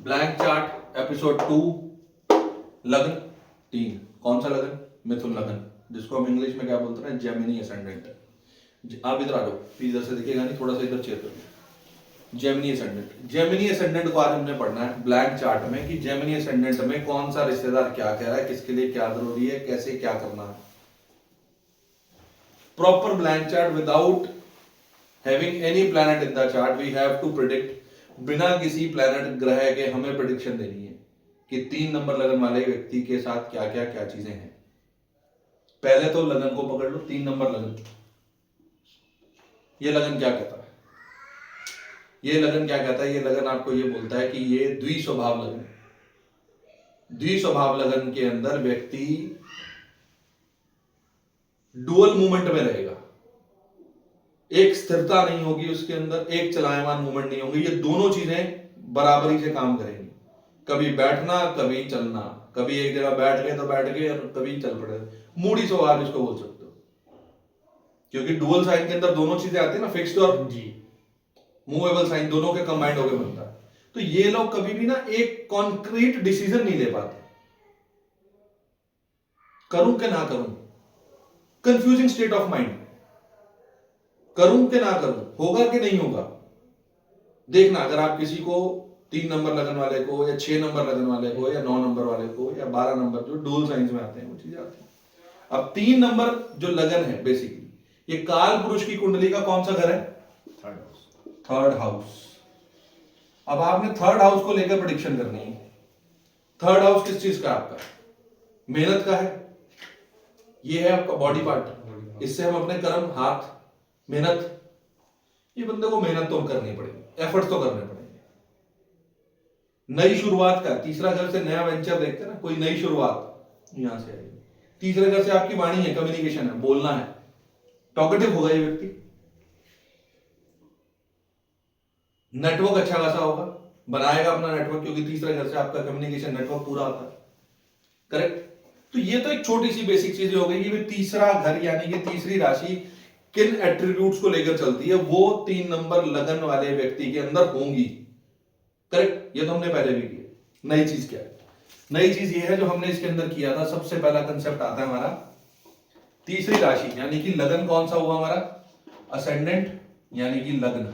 Blank chart episode 2 लगन 3। कौन सा लगन? मिथुन लगन, जिसको हम इंग्लिश में क्या बोलते हैं? Gemini ascendant. आप इधर आ जाओ, इधर से दिखेगा नहीं, थोड़ा सा इधर चेयर करो। जेमिनी असेंडेंट, जेमिनी असेंडेंट को आज हमने पढ़ना है ब्लैंक चार्ट में कि जेमिनी असेंडेंट में कौन सा रिश्तेदार क्या कह रहा है, किसके लिए क्या जरूरी है, कैसे क्या करना है। Proper blank chart without having any planet in the chart we have to predict. बिना किसी प्लैनेट ग्रह के हमें प्रिडिक्शन देनी है कि 3 नंबर लगन वाले व्यक्ति के साथ क्या क्या चीजें हैं। पहले तो लगन को पकड़ लो, 3 नंबर लगन। ये लगन क्या कहता है? ये लगन क्या कहता है? ये लगन आपको ये बोलता है कि ये द्विस्वभाव लगन। द्विस्वभाव लगन के अंदर व्यक्ति डुअल मूवमेंट में रहेगा, एक स्थिरता नहीं होगी उसके अंदर, एक चलायमान मूवमेंट नहीं होगी। ये दोनों चीजें बराबरी से काम करेंगी। कभी बैठना, कभी चलना, कभी एक जगह बैठ गए तो बैठ गए और कभी चल पड़े। मूडी स्वभाव इसको बोल सकते हो, क्योंकि डुअल साइन के अंदर दोनों चीजें आती है ना, फिक्स्ड और मूवेबल साइन, दोनों के कंबाइंड होकर बनता है। तो ये लोग कभी भी ना एक कॉन्क्रीट डिसीजन नहीं ले पाते। करूं कि ना करूं, कंफ्यूजिंग स्टेट ऑफ माइंड। करूं कि ना करूं, होगा कि नहीं होगा। देखना, अगर आप किसी को 3 नंबर लगन वाले को या 6 नंबर लगन वाले को या 9 नंबर वाले को या 12 नंबर जो डुअल साइंस में आते हैं वो चीजें आती हैं। अब 3 नंबर जो लगन है बेसिकली, ये काल पुरुष की कुंडली का कौन सा घर है? Third house. अब आपने थर्ड हाउस को लेकर प्रेडिक्शन करनी है। थर्ड हाउस किस चीज का है आपका? मेहनत का है। ये है आपका बॉडी पार्ट, इससे हम अपने कर्म, हाथ, मेहनत, ये बंदे को मेहनत तो करनी पड़ेगी, एफर्ट्स तो करने पड़ेंगे। नई शुरुआत का तीसरा घर से नया वेंचर देखते हैं ना, कोई नई शुरुआत यहां से आएगी। तीसरे घर से आपकी वाणी है, कम्युनिकेशन है, बोलना है, टॉकेटिव होगा ये व्यक्ति, नेटवर्क अच्छा खासा होगा, बनाएगा अपना नेटवर्क, क्योंकि तीसरे घर से आपका कम्युनिकेशन नेटवर्क पूरा आता है। करेक्ट? तो ये तो एक छोटी सी बेसिक चीज हो गई कि तीसरा घर यानी कि तीसरी राशि किन एट्रीब्यूट्स को लेकर चलती है, वो 3 नंबर लगन वाले व्यक्ति के अंदर होंगी। करेक्ट? ये तो हमने पहले भी किया। नई चीज क्या है? नई चीज ये है जो हमने इसके अंदर किया था, सबसे पहला कंसेप्ट आता है हमारा तीसरी राशि यानी कि लगन। कौन सा हुआ हमारा? असेंडेंट यानी कि लग्न,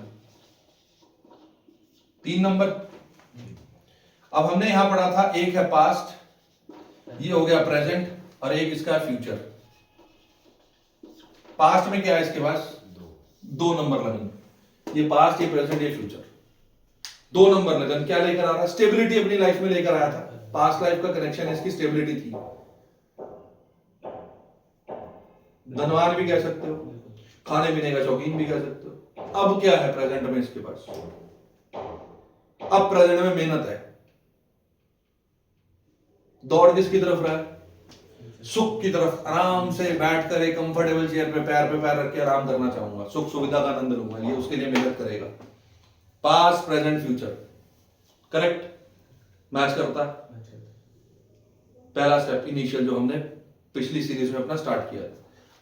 3 नंबर। अब हमने यहां पढ़ा था, एक है पास्ट, ये हो गया प्रेजेंट, और एक इसका फ्यूचर। पास्ट में क्या है इसके पास? 2 नंबर लगन। ये पास्ट, ये प्रेजेंट, ये फ्यूचर। 2 नंबर लगन क्या लेकर आ रहा है? स्टेबिलिटी अपनी लाइफ में लेकर आया था। पास्ट लाइफ का कनेक्शन, इसकी स्टेबिलिटी थी। धनवान भी कह सकते हो, खाने पीने का शौकीन भी कह सकते हो। अब क्या है प्रेजेंट में इसके पास? अब प्रेजेंट में मेहनत है। दौड़ किसकी तरफ रहा है? सुख की तरफ। आराम से बैठकर एक कंफर्टेबल चेयर पे पैर रख के आराम करना चाहूंगा, सुख सुविधा का आनंद लूंगा, ये उसके लिए मेहनत करेगा। Past, present, future. Correct? Match करता है। पहला स्टेप इनिशियल जो हमने पिछली सीरीज में अपना स्टार्ट किया था।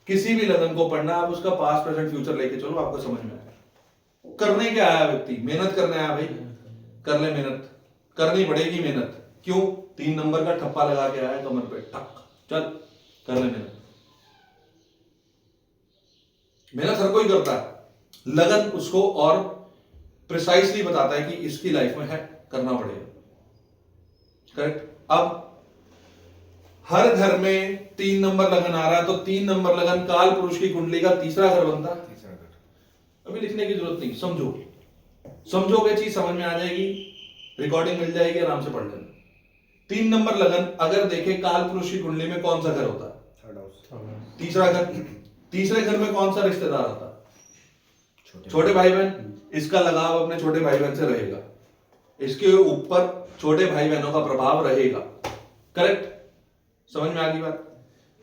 किसी भी लगन को पढ़ना, आप उसका पास्ट, प्रेजेंट, फ्यूचर लेके चलो, आपको समझ में आएगा। करने क्या आया व्यक्ति? मेहनत करने आया भाई, कर ले मेहनत, करनी पड़ेगी मेहनत। क्यों? 3 नंबर का ठप्पा लगा के आया कमर पे, ठक, चल कर ले मेहनत। मेहनत हर कोई करता है, लगन उसको और प्रिसाइसली बताता है कि इसकी लाइफ में है, करना पड़ेगा। करेक्ट? अब हर घर में 3 नंबर लगन आ रहा है, तो 3 नंबर लगन काल पुरुष की कुंडली का तीसरा घर बनता है। अभी लिखने की जरूरत नहीं, समझो, समझोगे चीज समझ में आ जाएगी, रिकॉर्डिंग मिल जाएगी, आराम से पढ़ लेना। 3 नंबर लगन अगर देखे काल पुरुष की कुंडली में कौन सा घर होता है? तीसरा घर। तीसरे घर में कौन सा रिश्तेदार होता है? छोटे भाई बहन। इसका लगाव अपने छोटे भाई बहन से रहेगा, इसके ऊपर छोटे भाई बहनों का प्रभाव रहेगा। करेक्ट? समझ में आ गई बात?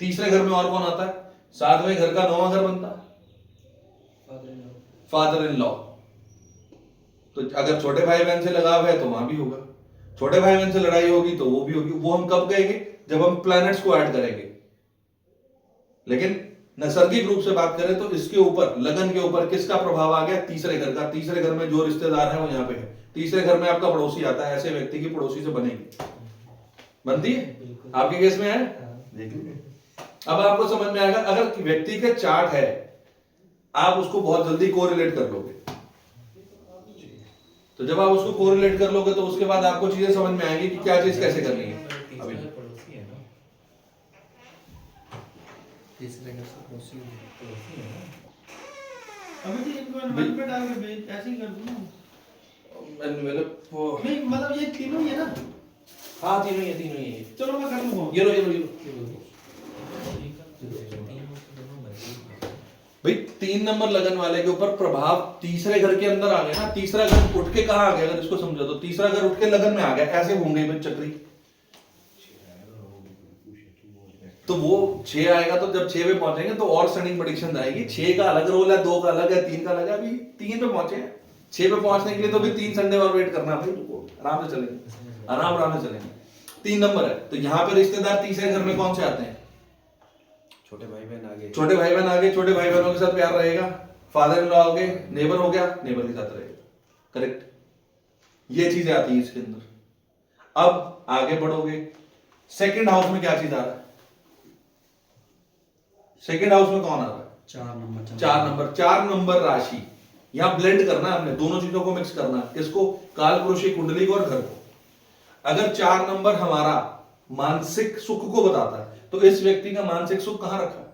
तीसरे घर में और कौन आता है? 7वें घर का 9वां घर बनता है फादर इन लॉ। तो अगर छोटे भाई बहन से लगाव है तो वहां भी होगा, छोटे भाई बहन से लड़ाई होगी तो वो भी होगी। वो हम कब कहेंगे? जब हम प्लैनेट्स को ऐड करेंगे। लेकिन नैसर्गिक रूप से बात करें तो इसके ऊपर, लगन के ऊपर किसका प्रभाव आ गया? तीसरे घर का। तीसरे घर में जो रिश्तेदार है वो यहाँ पे है। तीसरे घर में आपका पड़ोसी आता है, ऐसे व्यक्ति की पड़ोसी से बनेगी, बनती है? आपके केस में है, देख लीजिए। अब आपको समझ में आएगा, अगर व्यक्ति का चार्ट है, आप उसको बहुत जल्दी कोरिलेट कर लोगे। तो जब आप उसको कोरिलेट कर लोगे तो उसके बाद आपको चीजें समझ में आएंगी कि क्या चीज कैसे करनी है। अभी अभी इनको एनवायरनमेंट में डाल के ऐसे ही कर दूं नहीं, मतलब ये तीनों ही है ना? हाँ तीनों ही है। चलो मैं कर लूंगा। ये लो। भाई 3 नंबर लगन वाले के ऊपर प्रभाव तीसरे घर के अंदर आ गया ना। तीसरा घर उठ के कहाँ आ गया? अगर इसको समझो तो तीसरा घर उठ के लगन में आ गया, ऐसे घूम गई चक्री। तो वो 6 आएगा, तो जब 6 पे पहुंचेंगे तो और स्टनिंग प्रेडिक्शन आएगी। 6 का अलग रोल है, 2 का अलग है, 3 का अलग है। अभी 3 पे पहुंचे हैं। 6 पे पहुंचने के लिए तो भी 3 संडे और वेट करना भाई, तुमको आराम से चलेंगे, आराम से चलेंगे। 3 नंबर है, तो यहाँ पे रिश्तेदार तीसरे घर में कौन से आते हैं? छोटे भाई बहन आगे। छोटे भाई बहन आगे, छोटे भाई बहनों के साथ प्यार रहेगा। फादर इन लॉ हो गए, नेबर हो गया, नेबर के साथ रहेगा। करेक्ट, ये चीजें आती है इसके अंदर। अब आगे बढ़ोगे, सेकंड हाउस में क्या चीज आ रहा है? सेकंड हाउस में कौन आ रहा है? 4 नंबर राशि। यहां ब्लेंड करना है हमने, दोनों चीजों को मिक्स करना है। किसको? कालपुरुषी कुंडली को और घर को। अगर 4 नंबर हमारा मानसिक सुख को बताता है, तो इस व्यक्ति का मानसिक सुख कहां रखा है?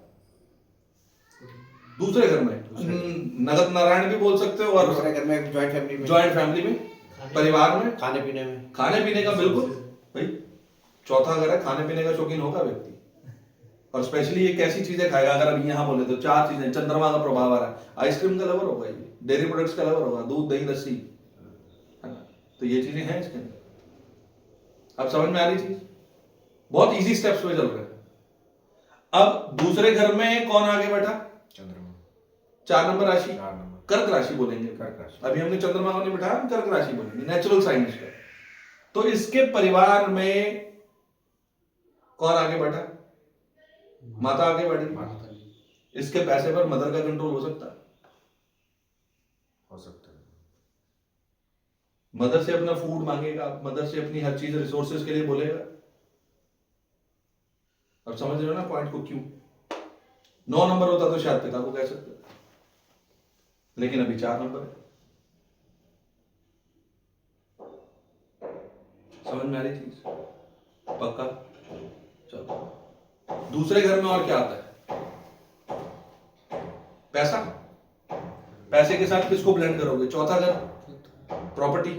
दूसरे घर में। नगद नारायण भी बोल सकते हो, और दूसरे घर में, ज्वाइंट फैमिली में, परिवार में, खाने पीने का बिल्कुल भाई। चौथा घर है, खाने पीने का शौकीन होगा व्यक्ति, और स्पेशली ये कैसी चीजें खाएगा? अगर अभी यहां बोले तो 4 चीजें। चंद्रमा का प्रभाव आ रहा है, आइसक्रीम का लवर होगा, ये डेयरी प्रोडक्ट्स का लवर होगा, दूध दही लस्सी, है ना? तो ये चीजें हैं इसके अंदर। अब समझ में आ रही चीज? बहुत इजी स्टेप्स पे चल रहे हैं। अब दूसरे घर में कौन आगे बैठा? चंद्रमा। 4 नंबर राशि, कर्क राशि बोलेंगे। अभी हमने चंद्रमा को नहीं बिठाया, हम कर्क राशि बोलेंगे, नेचुरल साइन इसका। तो इसके परिवार में कौन आगे बैठा? माता आगे बैठी। इसके पैसे पर मदर का कंट्रोल हो सकता है? मदर से अपना फूड मांगेगा, मदर से अपनी हर चीज रिसोर्सेज के लिए बोलेगा। अब समझ रहे हो ना पॉइंट को? क्यों? 9 नंबर होता तो शायद पिता को कह सकते, लेकिन अभी 4 नंबर है। समझ में आ रही चीज? पक्का? चलो, दूसरे घर में और क्या आता है? पैसा। पैसे के साथ किसको ब्लेंड करोगे? चौथा घर, प्रॉपर्टी।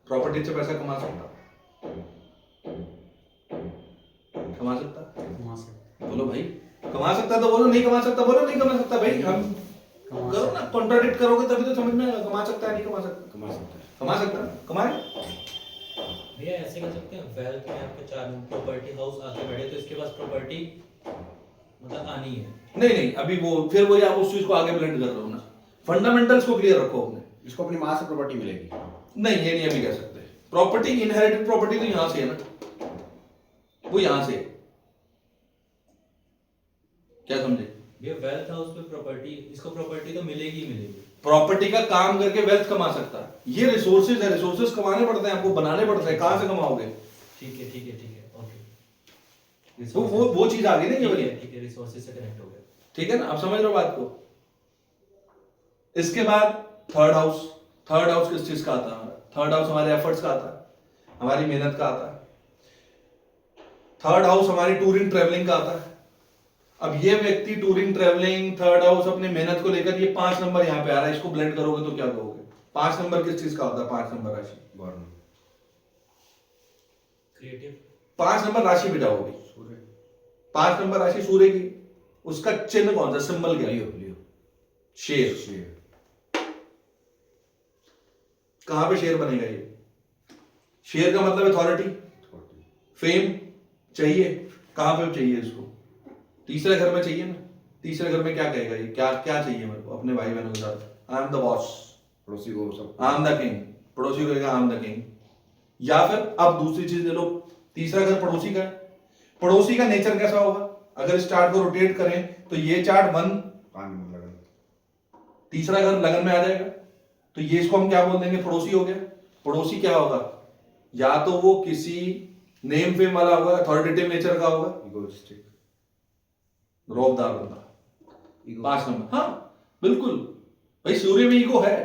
प्रॉपर्टी से पैसा कमा सकता, बोलो भाई। कमा सकता तो बोलो, नहीं कमा सकता बोलो नहीं कमा सकता। भाई हम करो ना, कॉन्ट्राडिक्ट करोगे तभी तो समझ में आएगा। कमा सकता है, नहीं कमा सकता? कमा सकता है, कमाए। भैया ऐसे कर सकते हैं, वेल्थ में आपके 4 प्रॉपर्टी हाउस आगे बैठे तो इसके पास प्रॉपर्टी मतलब आनी है। नहीं, अभी वो फिर वही आप उस चीज को आगे ब्लेंड कर रहे हो ना। फंडामेंटल्स को क्लियर रखो अपने। इसको अपनी माँ से प्रॉपर्टी मिलेगी? नहीं, ये नहीं अभी कह सकते। प्रॉपर्टी, इनहेरिटेड प्रॉपर्टी तो यहां से है ना, वो यहां से। क्या समझे? ये वेल्थ हाउस पे प्रॉपर्टी, इसको प्रॉपर्टी तो मिलेगी ही मिलेगी। प्रॉपर्टी का काम करके वेल्थ कमा सकता है। ये रिसोर्सेज है, रिसोर्सेज कमाने पड़ते हैं आपको, बनाने पड़ते हैं। कहां से कमाओगे? ठीक है, ओके। तो वो चीज आ गई ना, ये वाली। ठीक है, रिसोर्सेज से कनेक्ट हो गया। ठीक है ना? आप समझ रहे हो बात को? इसके बाद थर्ड हाउस। थर्ड हाउस किस चीज का आता है? थर्ड हाउस हमारे एफर्ट्स का आता है, हमारी मेहनत का आता है। थर्ड हाउस हमारी टूरिंग ट्रेवलिंग का आता है। अब ये व्यक्ति टूरिंग ट्रेवलिंग, थर्ड हाउस, अपनी मेहनत को लेकर, ये 5 नंबर यहाँ पे आ रहा है, इसको ब्लेंड करोगे तो क्या कहोगे? 5 नंबर किस चीज का होता है? 5 नंबर राशि, क्रिएटिव। 5 नंबर राशि बिठाओगे, 5 नंबर राशि सूर्य की। उसका चिन्ह कौन सा? सिंबल क्या? लियो। शेर। कहां पे शेर बनेगा? ये शेर का मतलब अथॉरिटी, फेम चाहिए। कहां पे चाहिए इसको? तीसरे घर में चाहिए ना। तीसरे घर में क्या कहेगा ये? क्या चाहिए मेरे को अपने भाई बहनों के साथ? I am the boss. पड़ोसी को सब, आई एम द किंग। पड़ोसी को कहेगा आई एम द किंग। या फिर अब दूसरी चीज ले लो, तीसरा घर पड़ोसी का है। पड़ोसी का नेचर कैसा होगा? अगर इस चार्ट को रोटेट करें तो ये चार्ट 1, 5 नंबर लगन। तीसरा घर लगन में आ जाएगा, तो ये इसको हम क्या बोल देंगे, पड़ोसी हो गया। पड़ोसी क्या होगा, या तो वो किसी नेम फेम वाला होगा, अथॉरिटेटिव नेचर का होगा, इगोइस्टिक, रौबदार बंदा। ईगो। 5 नंबर, हाँ बिल्कुल भाई, सूर्य में ईगो है,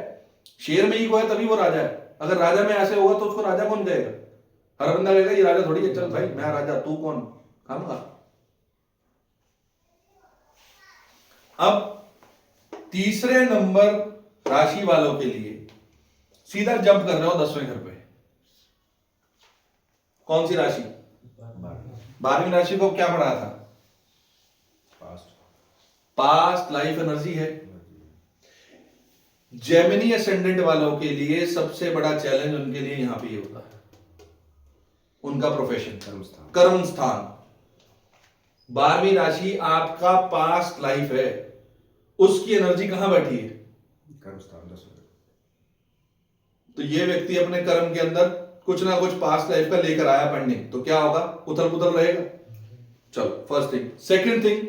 शेर में ईगो है तभी वो राजा है। अगर राजा में ऐसे होगा तो उसको राजा कौन कहेगा, हर बंदा कहेगा ये राजा थोड़ी है, चल भाई मैं राजा तू कौन, खामखा। अब तीसरे नंबर राशि वालों के लिए सीधा जंप कर रहे हो 10वें घर पे। कौन सी राशि, 12वीं राशि को क्या पढ़ा था, पास्ट लाइफ एनर्जी है। जेमिनी असेंडेंट वालों के लिए सबसे बड़ा चैलेंज उनके लिए यहां पे ये होता है, उनका प्रोफेशन, कर्म स्थान। 12वीं राशि आपका पास्ट लाइफ है, उसकी एनर्जी कहां बैठी है, कर्म स्थान 10 में। तो ये व्यक्ति अपने कर्म के अंदर कुछ ना कुछ पास्ट लाइफ का लेकर आया पढ़ने, तो क्या होगा, उथल पुथल रहेगा। चलो फर्स्ट थिंग। सेकंड थिंग,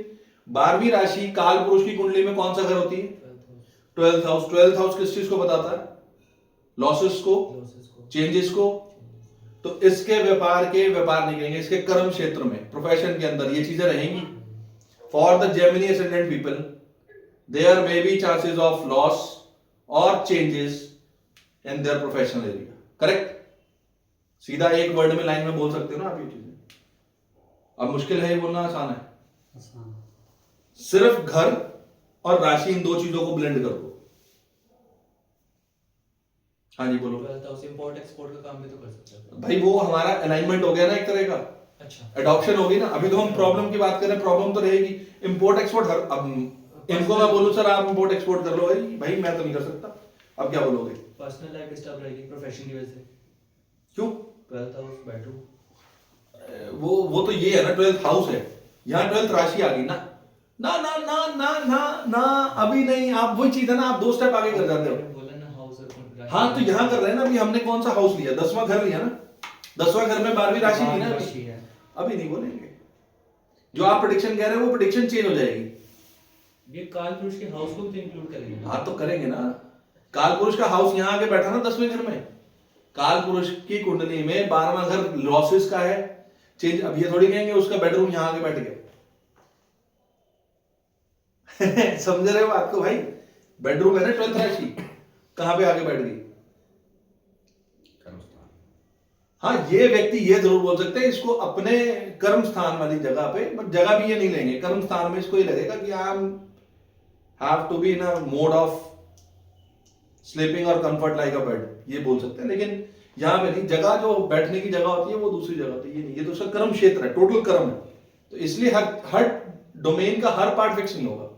12वीं राशि काल पुरुष की कुंडली में कौन सा घर होती है, 12th हाउस। 12th हाउस किस चीज को बताता है, लॉसेस को, चेंजेस को। तो इसके व्यापार नहीं कहेंगे, इसके कर्म क्षेत्र में, प्रोफेशन के अंदर ये चीजें रहेंगी। For the Gemini ascendant people there may be chances of loss और changes in their professional area. Correct, सीधा एक वर्ड में, लाइन में बोल सकते हो ना आप ये चीजें। अब मुश्किल है ये बोलना, आसान है। सिर्फ घर और राशि, इन दो चीजों को ब्लेंड कर दो। हाँ जी बोलो। 12th हाउस इंपोर्ट एक्सपोर्ट का काम भी तो कर सकते हैं भाई वो हमारा अलाइनमेंट हो गया ना एक तरह का, अच्छा एडॉप्शन होगी ना। अभी तो हम प्रॉब्लम की बात कर रहे हैं, प्रॉब्लम तो रहेगी। इंपोर्ट एक्सपोर्ट अब इनको मैं बोलूं सर आप इंपोर्ट एक्सपोर्ट कर लो, भाई मैं तो नहीं कर सकता, अब क्या बोलोगे, पर्सनल लाइफ डिस्टर्ब रहेगी प्रोफेशन की वजह से। क्यों, 12th हाउस बेडरूम, वो तो ये है ना, 12th हाउस है, यहाँ 12th राशि आ गई ना। ना ना ना ना ना ना अभी नहीं, आप वही चीज है ना, आप 2 स्टेप आगे कर जाते हो। बोला ना हाउस और हाँ तो यहाँ कर रहे हैं ना, अभी हमने कौन सा हाउस लिया, 10वां घर लिया ना, 10वां घर में 12वीं राशि ली ना अभी। अभी नहीं बोलेंगे, जो आप प्रेडिक्शन कह रहे हैं वो प्रेडिक्शन चेंज हो जाएगी। ये काल पुरुष के हाउस को भी तो इंक्लूड करेंगे ना? हाँ तो करेंगे ना, काल पुरुष का हाउस यहाँ आके बैठा ना 10वें घर में, काल पुरुष की कुंडली में 12वां घर लॉसेस का है, चेंज। अब ये थोड़ी कहेंगे उसका बेडरूम यहाँ आके बैठ गया समझ रहे हो बात को भाई, बेडरूम है ना 12th राशि, कहां पे आके बैठ गई, कर्म स्थान। हाँ ये व्यक्ति ये जरूर बोल सकते हैं इसको अपने कर्म स्थान वाली जगह पे, बट जगह भी ये नहीं लेंगे, कर्म स्थान में इसको ये लगेगा कि I am have to be in a mode of sleeping और कंफर्ट लाइक अ बेड, ये बोल सकते हैं। लेकिन यहाँ पे नहीं, जगह जो बैठने की जगह होती है वो दूसरी जगह होती है, ये नहीं, ये तो उसका कर्म क्षेत्र है, टोटल कर्म है। तो इसलिए हर डोमेन का हर पार्ट फिक्स नहीं होगा।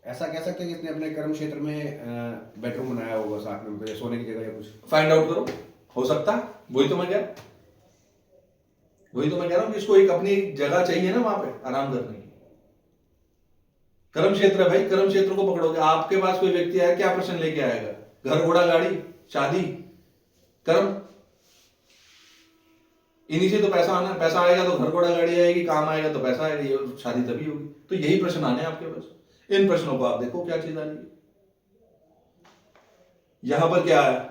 ऐसा कह सकते हैं कि इसने अपने कर्म क्षेत्र में बेडरूम बनाया होगा साथ में, मतलब सोने की जगह या कुछ, फाइंड आउट करो, हो सकता है, वही तो मैं कह रहा हूँ कि इसको एक अपनी जगह चाहिए ना वहां पे आराम करने की। कर्म क्षेत्र है भाई, कर्म क्षेत्र को पकड़ोगे। आपके पास कोई व्यक्ति आया, क्या प्रश्न लेके आएगा, घर घोड़ा गाड़ी शादी कर्म, इन्हीं से तो पैसा आना है, पैसा आएगा तो घर घोड़ा गाड़ी आएगी, काम आएगा तो पैसा आएगा, ये शादी तभी होगी। तो यही प्रश्न आने हैं आपके पास, इन प्रश्नों को आप देखो क्या चीज आ रही है। यहां पर क्या है,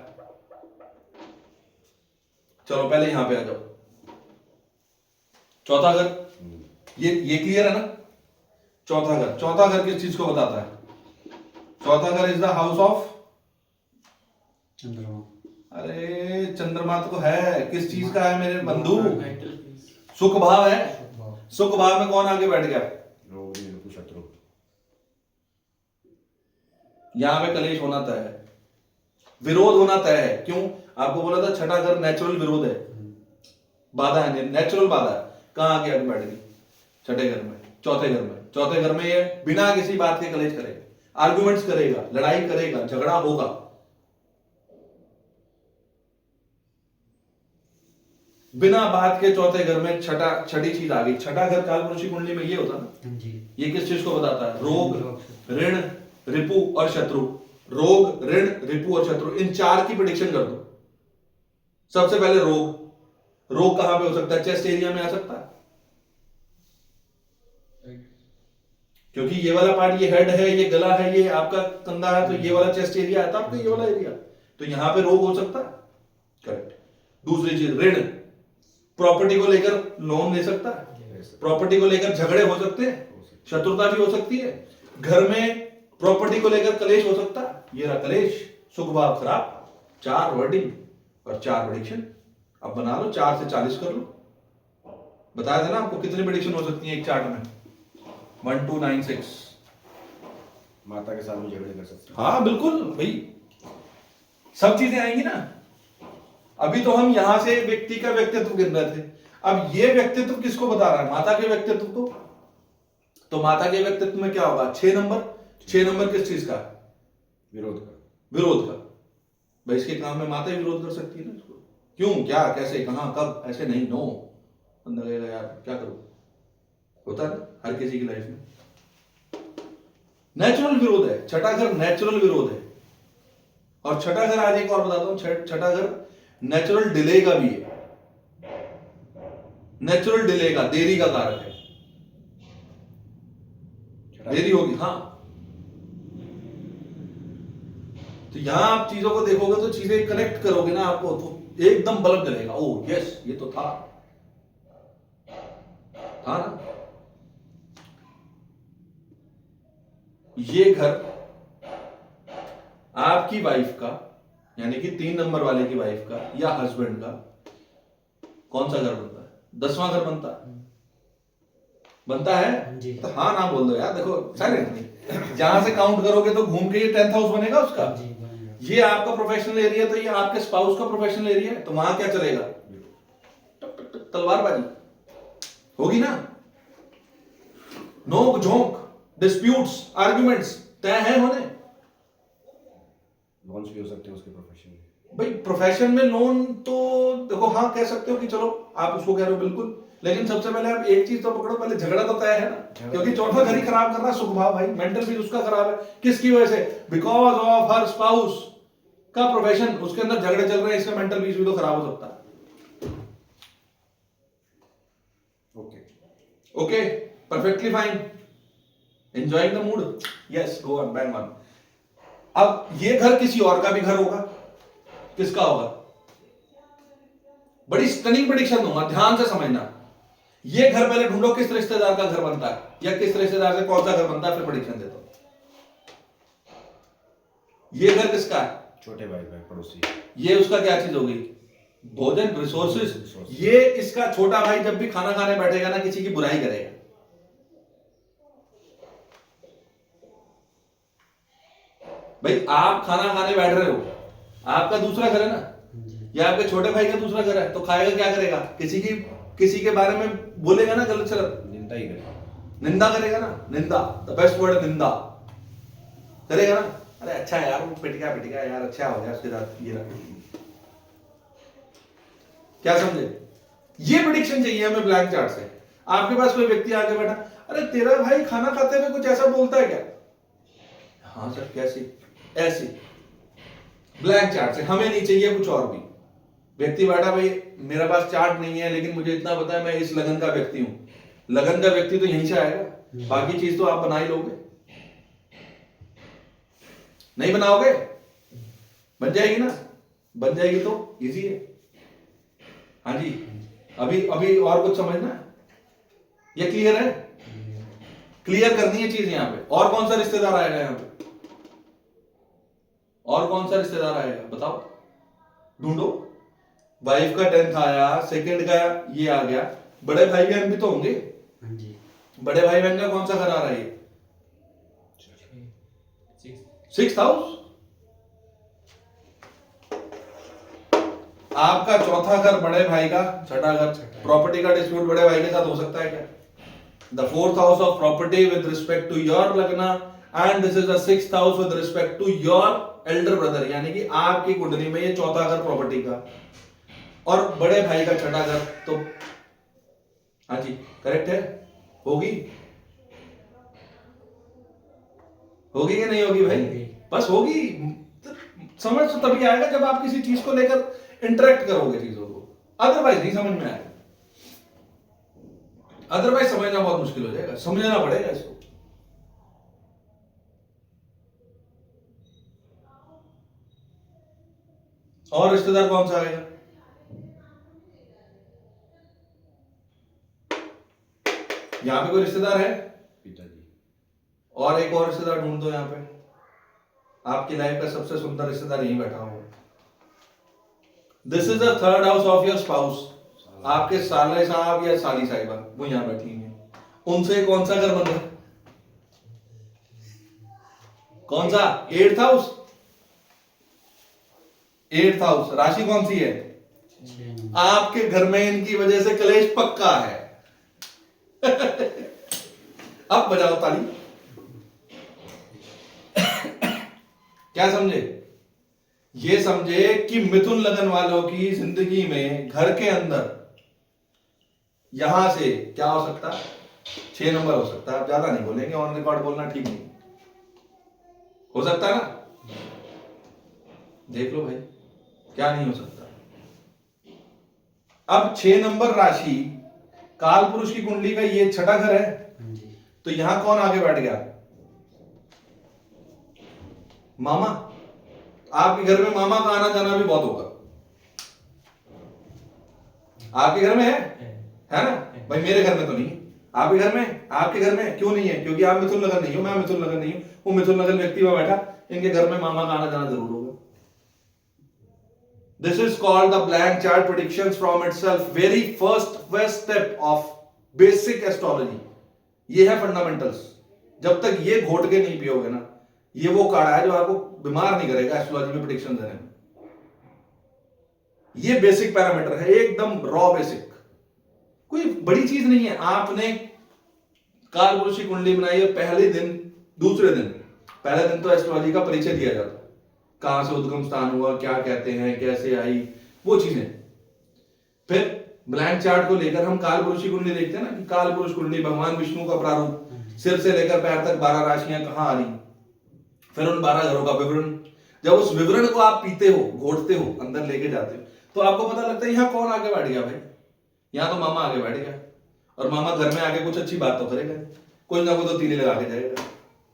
चलो पहले यहां पे आ जाओ, चौथा घर, ये क्लियर है ना, चौथा घर किस चीज को बताता है, चौथा घर इज द हाउस ऑफ चंद्रमा। अरे चंद्रमा तो है, किस चीज का है मेरे बंधु, मेंटल पीस, सुख भाव है। सुख भाव में कौन आगे बैठ गया, रोग ऋण शत्रु। यहां पे कलेश होना तय है, विरोध होना तय है। क्यों, आपको बोला था छठा घर नेचुरल विरोध है, बाधा है, नेचुरल बाधा है। कहां आगे बैठ गई, छठे घर में, चौथे घर में। चौथे घर में ये बिना किसी बात के कलेश करेगा, आर्गुमेंट्स करेगा, लड़ाई करेगा, झगड़ा होगा। बिना बात के चौथे घर में छठी चीज आ गई। छठा घर कालपुरुषी कुंडली में ये होता ना, ये किस चीज को बताता है, रोग ऋण रिपु और शत्रु। रोग ऋण रिपु और शत्रु, इन 4 की प्रेडिक्शन कर दो। सबसे पहले रोग कहां पे हो सकता है, चेस्ट एरिया में आ सकता है, क्योंकि ये वाला पार्ट, ये हेड है, ये गला है, ये आपका कंधा है, तो ये वाला चेस्ट एरिया आता है आपका, ये वाला एरिया, तो यहां पे रोग हो सकता है। करेक्ट। दूसरी चीज, ऋण, प्रॉपर्टी को लेकर लोन ले सकता है, प्रॉपर्टी को लेकर झगड़े हो सकते हैं, शत्रुता भी हो सकती है, घर में प्रॉपर्टी को लेकर कलेश हो सकता है। ये रहा कलेश, सुख भाव खराब, 4 वर्डिंग और 4 प्रेडिक्शन। अब बना लो, 4 से 40 कर लो। बताया था ना आपको कितनी प्रेडिक्शन हो सकती है एक चार्ट में, 1 2 9 6। माता के साथ भी झगड़े कर सकते हैं। हाँ बिल्कुल भाई, सब चीजें आएंगी ना। अभी तो हम यहां से व्यक्ति का व्यक्तित्व गिन रहे थे, अब ये व्यक्तित्व किसको बता रहा है, माता के व्यक्तित्व को। तो माता के व्यक्तित्व में क्या होगा, 6 नंबर। 6 नंबर किस चीज का, विरोध का। विरोध का। भाई इसके काम में माता ही विरोध कर सकती है ना इसको, क्यों, क्या, कैसे, कहां, कब, ऐसे नहीं, नो। बंदा कहेगा यार क्या करूं, होता है ना हर किसी की लाइफ में। नेचुरल विरोध है, छठा घर नेचुरल विरोध है। और छठा घर, आज एक और बताता हूं, छठा घर नेचुरल डिले का भी है। नेचुरल डिले का, देरी का कारक है, देरी होगी, हाँ। तो यहां आप चीजों को देखोगे तो चीजें कनेक्ट करोगे ना, आपको तो एकदम बल्ब जलेगा, ओ यस ये तो था ना। ये घर आपकी वाइफ का, यानी कि 3 नंबर वाले की वाइफ का या हस्बैंड का कौन सा घर बनता है, 10वां घर बनता है जी। तो हाँ ना बोल दो यार, देखो साइलेंट नहीं, जहां से काउंट करोगे तो घूम के ये 10th हाउस बनेगा उसका। जी बनेगा। ये आपका प्रोफेशनल एरिया, तो ये आपके स्पाउस का प्रोफेशनल एरिया है, तो वहां क्या चलेगा, तलवारबाजी होगी ना, नोक झोंक, डिस्प्यूट्स, आर्ग्यूमेंट्स तय है होने। लॉन्च भी हो सकते हैं उसके प्रोफेशन में। भाई प्रोफेशन में लोन तो देखो, हाँ कह सकते हो कि चलो आप उसको कह रहे हो बिल्कुल, लेकिन सबसे पहले आप एक चीज तो पकड़ो, पहले झगड़ा तो तय है ना, क्योंकि चौथा घर ही खराब कर रहा है, सुख भाव भाई, मेंटल भी उसका खराब है। किसकी वजह से, बिकॉज ऑफ हर स्पाउस का प्रोफेशन, उसके अंदर झगड़े चल रहे हैं, इसका मेंटल पीस भी तो खराब हो सकता है। Okay okay, perfectly fine, enjoying the mood, yes go on, bang on. अब ये घर किसी और का भी घर होगा, किसका होगा, बड़ी स्टनिंग प्रेडिक्शन दूंगा, ध्यान से समझना। ये घर पहले ढूंढो किस रिश्तेदार का घर बनता है, या किस रिश्तेदार से कौन सा घर बनता है, फिर प्रेडिक्शन देता हूं। ये घर किसका है, छोटे भाई भाई पड़ोसी। ये उसका क्या चीज होगी, भोजन, रिसोर्सेज। ये इसका छोटा भाई जब भी खाना खाने बैठेगा ना, किसी की बुराई करेगा। भाई आप खाना खाने बैठ रहे हो, आपका दूसरा घर है ना, या आपके छोटे भाई का दूसरा घर है, तो खाएगा क्या करेगा, किसी के बारे में बोलेगा ना गलत सलत, निंदा ही करे, निंदा करेगा ना, निंदा, द बेस्ट वर्ड निंदा करेगा ना। अरे अच्छा है यार, वो पिटिका यार, अच्छा हो गया उसके साथ, ये रहा। क्या समझे, ये प्रेडिक्शन चाहिए हमें ब्लैंक चार्ट से। आपके पास कोई व्यक्ति आके बैठा, अरे तेरा भाई खाना खाते हुए कुछ ऐसा बोलता है क्या, हाँ सर कैसे, ऐसे ब्लैंक चार्ट से, हमें नहीं चाहिए कुछ और भी। व्यक्ति बैठा, भाई मेरे पास चार्ट नहीं है, लेकिन मुझे इतना पता है मैं इस लगन का व्यक्ति हूं। लगन का व्यक्ति तो यहीं से आएगा, बाकी चीज तो आप बना ही लोगे। नहीं बनाओगे, बन जाएगी ना, बन जाएगी तो इजी है। हाँ जी, अभी और कुछ समझना है, ये क्लियर है, क्लियर करनी है चीज यहां पे। और कौन सा रिश्तेदार आएगा यहां पे, और कौन सा रिश्तेदार आएगा बताओ, ढूंढो। वाइफ का 10th आया, सेकंड का ये आ गया, बड़े भाई बहन भी तो होंगे। जी। बड़े भाई बहन का कौन सा घर आ रहा है, 6th हाउस। आपका चौथा घर बड़े भाई का, छठा घर, प्रॉपर्टी का डिस्प्यूट बड़े भाई के साथ हो सकता है क्या, the 4th house of property with respect to your lagna, and this is the 6th house with respect to your elder brother, यानी कि आपकी कुंडली में ये चौथा घर प्रॉपर्टी का और बड़े भाई का छठा घर, तो हाँ जी करेक्ट है, होगी कि नहीं होगी भाई, बस होगी। समझ तो तभी आएगा जब आप किसी चीज को लेकर इंटरेक्ट करोगे चीजों को, अदरवाइज नहीं समझ में आएगा। अदरवाइज समझना बहुत मुश्किल हो जाएगा, समझना पड़ेगा इसको। और रिश्तेदार कौन सा आएगा? यहां पे कोई रिश्तेदार है? पिताजी। और एक और रिश्तेदार ढूंढ दो यहां पे। आपकी लाइफ का सबसे सुंदर रिश्तेदार यहीं बैठा हुआ। This is the third house of your spouse. आपके साले साहब या साली साहिबा वो यहां बैठी हैं। उनसे कौन सा घर बन रहा है? कौन सा? 8th house. 8th हाउस राशि कौन सी है? आपके घर में इनकी वजह से कलेश पक्का है। अब बजाओ ताली। क्या समझे? ये समझे कि मिथुन लगन वालों की जिंदगी में घर के अंदर यहां से क्या हो सकता है? 6 नंबर हो सकता है। आप ज्यादा नहीं बोलेंगे, ऑन रिकॉर्ड बोलना ठीक नहीं। हो सकता है ना? देख लो भाई, क्या नहीं हो सकता। अब 6 नंबर राशि काल पुरुष की कुंडली का ये छठा घर है। तो यहां कौन आगे बैठ गया? मामा। आपके घर में मामा का आना जाना भी बहुत होगा। आपके घर में है ना भाई? मेरे घर में तो नहीं है। आपके घर में? आपके घर में क्यों नहीं है? क्योंकि आप मिथुन लगन नहीं हो, मैं मिथुन लगन नहीं हूं। वो मिथुन लगन व्यक्ति वहां बैठा, इनके घर में मामा का आना जाना जरूर होगा। This is called the blank chart predictions from itself, very first step of basic astrology. ये है फंडामेंटल्स। जब तक ये घोट के नहीं पियोगे ना, ये वो काढ़ा है जो आपको बीमार नहीं करेगा एस्ट्रोलॉजी में प्रेडिक्शन देने में। ये बेसिक पैरामीटर है, एकदम रॉ बेसिक, कोई बड़ी चीज नहीं है। आपने काल पुरुष की कुंडली बनाई है, पहले दिन दूसरे दिन, पहले दिन तो एस्ट्रोलॉजी का परिचय दिया जाता है, कहां से उद्गम स्थान हुआ, क्या कहते हैं, कैसे आई, वो चीजें। फिर ब्लैंक चार्ट को लेकर हम काल पुरुष की कुंडली देखते हैं ना, कि काल पुरुष कुंडली भगवान विष्णु का प्रारूप, सिर से लेकर पैर तक 12 राशियां कहां आ रही, फिर उन 12 घरों का विवरण। जब उस विवरण को आप पीते हो, घोटते हो, अंदर लेके जाते हो, तो आपको पता लगता है यहां कौन आगे बैठ गया भाई। यहां तो मामा आगे बैठ गया, और मामा घर में आके कुछ अच्छी बात तो करेगा, कोई ना कोई तो तीली लगा के जाएगा।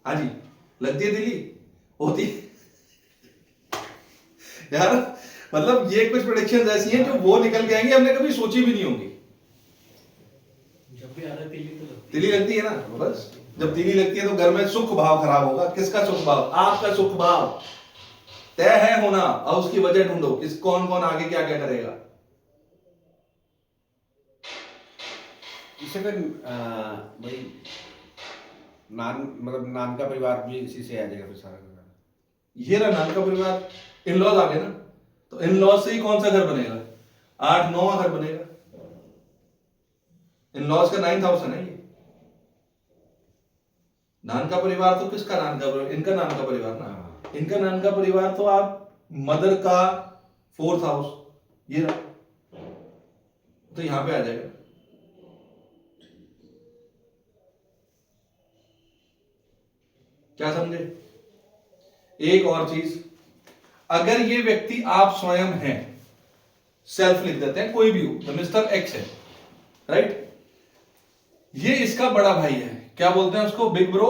हाँ जी, लगती है तीली, होती है यार। मतलब ये कुछ प्रेडिक्शंस ऐसी हैं जो वो निकल के आएंगी, हमने कभी सोची भी नहीं होंगी। जब भी आ रहा है तीली लगती है ना, बस जब तीली लगती है तो घर में सुख भाव खराब होगा। किसका सुख भाव? आपका सुख भाव तय है होना, और उसकी वजह ढूंढो, किस कौन कौन आगे क्या क्या करेगा। इससे फिर भाई मतलब नान का परिवार भी इसी से आ जाएगा फिर सारा का सारा। ये रहा नान का परिवार, इन लॉज आ गए ना, तो इन लॉज से ही कौन सा घर बनेगा? 8-9वां घर बनेगा। इन लॉज का 9th हाउस है ना ये। नान का परिवार तो किसका नान का परिवार? इनका नान का परिवार ना। इनका नान का परिवार तो आप मदर का 4th हाउस, ये रहा, तो यहां पे आ जाएगा। क्या समझे? एक और चीज, अगर ये व्यक्ति आप स्वयं हैं, सेल्फ लिख देते हैं, कोई भी हो, मिस्टर एक्स है, राइट, ये इसका बड़ा भाई है, क्या बोलते हैं उसको? Big bro.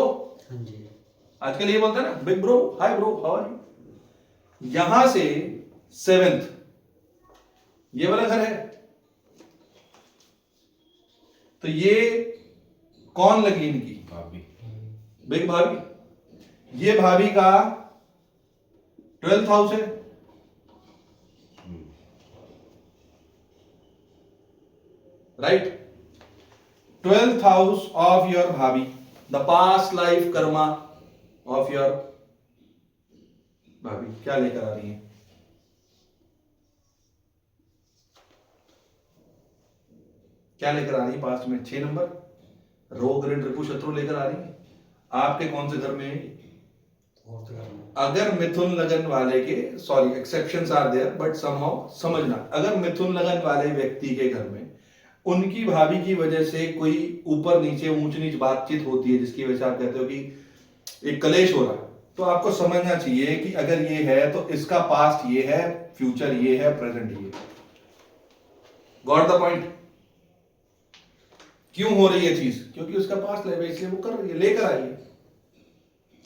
आजकल ये बोलते हैं ना, big bro, hi bro, how are you. यहां से 7th ये वाला घर है, तो ये कौन लगी इनकी? भाभी। बिग भाभी। ये भाभी का 12th हाउस है, right. 12th house of your bhabhi, the past life karma of your bhabhi क्या लेकर आ रही है? क्या लेकर आ रही है पास्ट में? 6 नंबर रोग ऋण रिपु शत्रु लेकर आ रही है। आपके कौन से घर में है? अगर मिथुन लगन वाले के, sorry exceptions are there but somehow समझना, अगर मिथुन लगन वाले व्यक्ति के घर में उनकी भाभी की वजह से कोई ऊपर नीचे ऊंच नीच बातचीत होती है, जिसकी वजह से आप कहते हो कि एक कलेश हो रहा है, तो आपको समझना चाहिए कि अगर ये है तो इसका पास्ट ये है, फ्यूचर ये है, प्रेजेंट ये है। Got the point? क्यों हो रही है चीज? क्योंकि उसका पास्ट लाइफ है, इसलिए वो कर रही है, लेकर आई है।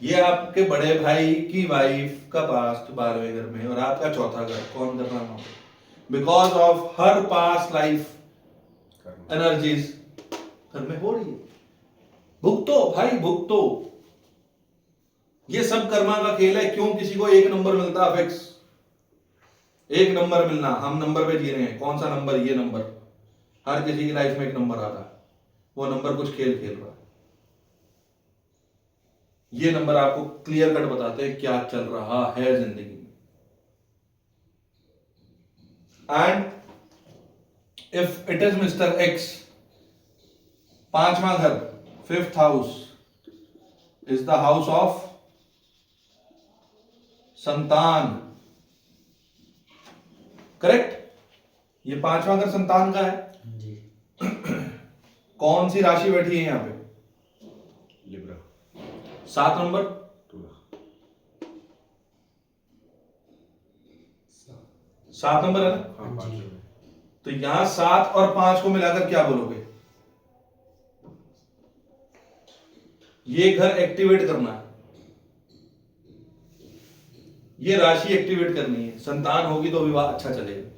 ये आपके बड़े भाई की वाइफ का पास्ट 12वें घर में और आपका चौथा घर कौन कर रहा है? Because of her past life energies घर में हो रही है। भुगतो भाई भुगतो। ये सब कर्मा का खेल है। क्यों किसी को एक नंबर मिलता है फिक्स, एक नंबर मिलना, हम नंबर पे जी रहे हैं। कौन सा नंबर? ये नंबर। हर किसी की लाइफ में एक नंबर आता है, वो नंबर कुछ खेल खेल रहा है। ये नंबर आपको क्लियर कट बताते हैं क्या चल रहा है जिंदगी में। And if it is Mister X, 5वां घर, 5th house is the house of santan. Correct? ये 5वां घर संतान का है। जी। कौन सी राशि बैठी है यहां पे? लिब्रा। 7 नंबर। तुला। 7 नंबर है ना? हाँ, 5 तो यहां 7 और 5 को मिलाकर क्या बोलोगे? ये घर एक्टिवेट करना है, ये राशि एक्टिवेट करनी है। संतान होगी तो विवाह अच्छा चलेगा।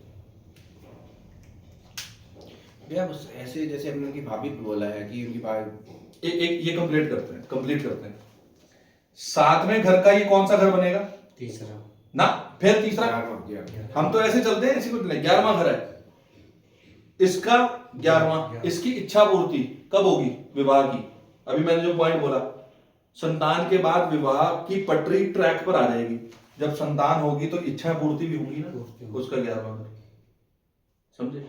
भैया बस ऐसे जैसे हमने उनकी भाभी पे बोला है कि उनकी भाभी एक ये कंप्लीट करते हैं। 7वें घर का ये कौन सा घर बनेगा? तीसरा। ना, फिर तीसरा। 11वां हम तो ऐसे चलते हैं, इसी को 11वां घर है, इसका 11वां। इसकी इच्छा पूर्ति कब होगी? विवाह की। अभी मैंने जो पॉइंट बोला, संतान के बाद विवाह की पटरी ट्रैक पर आ जाएगी। जब संतान होगी तो इच्छा पूर्ति भी होगी ना, उसका 11वां घर। समझे?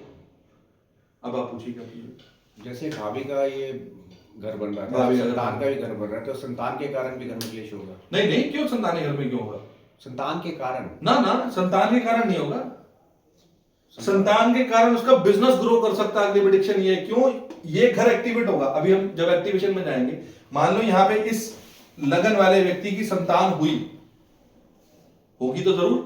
अब आप पूछिए क्या पूछिए। जैसे भाभी का ये घर बन रहा भाभी था, का घर संतान बन का भी घर बन रहा है, तो संतान के कारण भी घर में क्लेश होगा। नहीं नहीं, क्यों संतान के घर में क्यों होगा? संतान के कारण ना ना, संतान के कारण नहीं होगा। संतान के कारण उसका बिजनेस ग्रो कर सकता है। अगली प्रेडिक्शन ये है, क्यों ये घर एक्टिवेट होगा। अभी हम जब एक्टिवेशन में जाएंगे, मान लो यहां पे इस लगन वाले व्यक्ति की संतान होगी तो जरूर।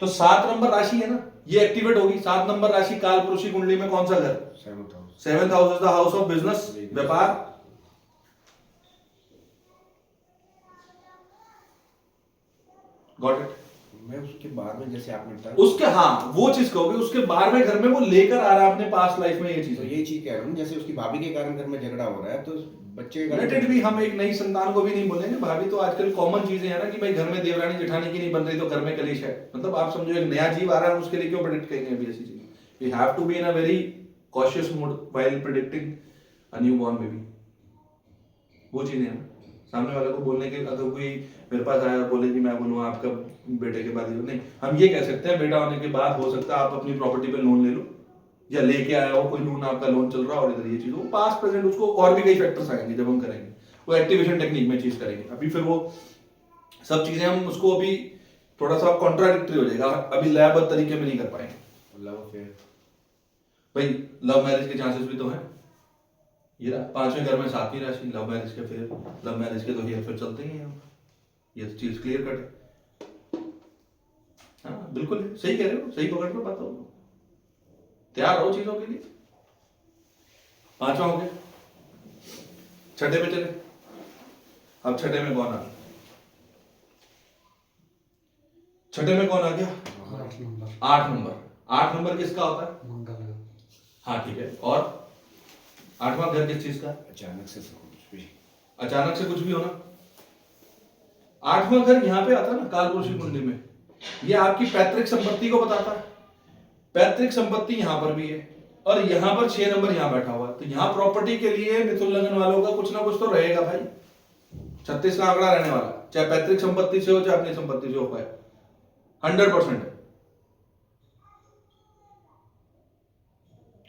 तो 7 नंबर राशि है ना, ये एक्टिवेट होगी। 7 नंबर राशि काल पुरुषी कुंडली में कौन सा घर? 7th house. 7th house is the house of business, व्यापार। Got it? मैं उसके बाद में जैसे आपने बताया, उसके, हाँ वो चीज कहोगे, उसके 12वें घर में वो लेकर आ रहा है अपने पास्ट लाइफ में ये चीज। तो यही चीज कह रहा हूँ, जैसे उसकी भाभी के कारण घर में झगड़ा हो रहा है, तो बच्चे के लेट इट कारण भी, हम एक नई संतान को भी नहीं बोलेंगे। भाभी तो आजकल कॉमन चीजें हैं ना कि भाई घर में देवरानी जेठानी की नहीं बन रही तो घर में कलेश है। मतलब आप समझो एक नया जीव आ रहा है, उसके लिए क्यों प्रेडिक्ट करेंगे अभी ऐसी चीज? We have to be in a very cautious mode while predicting a new born baby. वो चीजें हैं ना, सामने वाले को बोलने के, अगर कोई मेरे पास आया और बोले कि मैं बोलूँ आपका बेटे के बाद ये नहीं, हम ये कह सकते हैं बेटा होने के बाद हो सकता है आप अपनी प्रॉपर्टी पे लोन ले लो, या लेके आया हो कोई लोन, आपका लोन चल रहा है और इधर ये चीज, वो पास्ट प्रेजेंट उसको और भी कई फैक्टर्स आएंगे जब हम करेंगे, वो एक्टिवेशन टेक्निक में चीज करेंगे। अभी फिर वो सब चीजें हम उसको अभी थोड़ा सा कॉन्ट्राडिक्टरी हो जाएगा, अभी लयबद्ध तरीके में नहीं कर पाएंगे। Love affair. भाई लव मैरिज के चांसेस भी तो हैं। ये रहा 5वें घर में 7वीं राशि, लव मैरिज के, फिर लव मैरिज के तो हेर फेर चलते ही हैं। ये तो चीज क्लियर कट है। हाँ बिल्कुल सही कह रहे हो, सही पकड़ लो बात हो। तैयार रहो चीजों के लिए। 5वां हो गया, छठे पे चले। अब छठे में कौन आ गया? छठे में कौन आ गया? 8 नंबर। 8 नंबर। 8 नंबर किसका होता है? मंगल का। हाँ ठीक है। और 8वां घर किस चीज का? अचानक से कुछ भी, अचानक से कुछ भी होना। 8वां घर यहां पे आता है ना कालपुरुषी कुंडली में, ये आपकी पैतृक संपत्ति को बताता है। पैतृक संपत्ति यहां पर भी है और यहां पर 6 नंबर यहां बैठा हुआ है। तो यहां प्रॉपर्टी के लिए मिथुन लगन वालों का कुछ ना कुछ तो रहेगा भाई। 36 का आंकड़ा रहने वाला, चाहे पैतृक संपत्ति से हो चाहे अपनी संपत्ति से हो पाए, 100% है।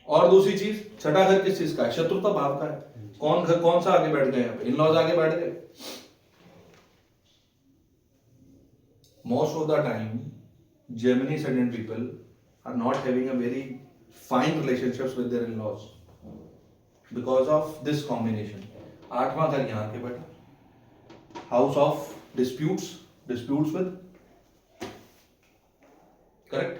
और दूसरी चीज, छठा घर किस चीज का है? शत्रुता भाव का है। कौन घर, कौन सा आगे बैठ गए यहाँ पे? इन-लॉज आगे बैठ गए। Most of the time Gemini ascendant people are not having a very fine relationships with their in-laws because of this combination. 8वां घर यहाँ के बैठा, house of disputes with, correct.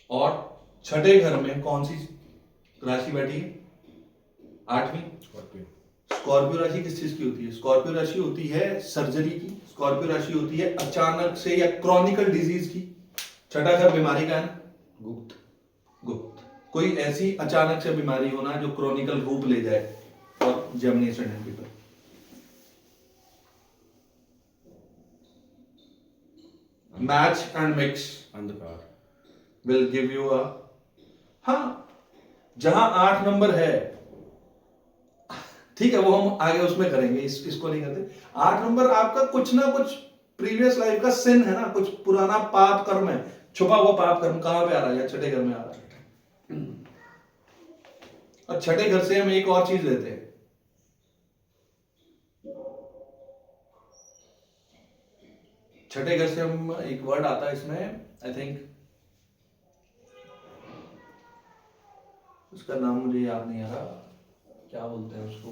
और छठे घर में कौन सी राशि बैठी है? 8वीं स्कॉर्पियो। स्कॉर्पियो राशि किस चीज की होती है? स्कॉर्पियो राशि होती है सर्जरी की, स्कॉर्पियो राशि होती है अचानक से या क्रॉनिकल डिजीज की। छठा घर बीमारी का है ना, गुप्त। गुप्त, कोई ऐसी अचानक से बीमारी होना जो क्रॉनिकल रूप ले जाए for Gemini ascendant people. Match and mix अंधकार। विल गिव यू अ, हाँ, जहां 8 नंबर है, ठीक है, वो हम आगे उसमें करेंगे, इसको नहीं करते। 8 नंबर आपका कुछ ना कुछ प्रीवियस लाइफ का सिन है ना, कुछ पुराना पाप कर्म है, छुपा हुआ पाप कर्म कहां पे आ रहा है? छठे घर में आ रहा है। और छठे घर से हम एक और चीज लेते हैं, छठे घर से हम एक वर्ड आता है इसमें, आई थिंक उसका नाम मुझे याद नहीं आ रहा, क्या बोलते हैं उसको,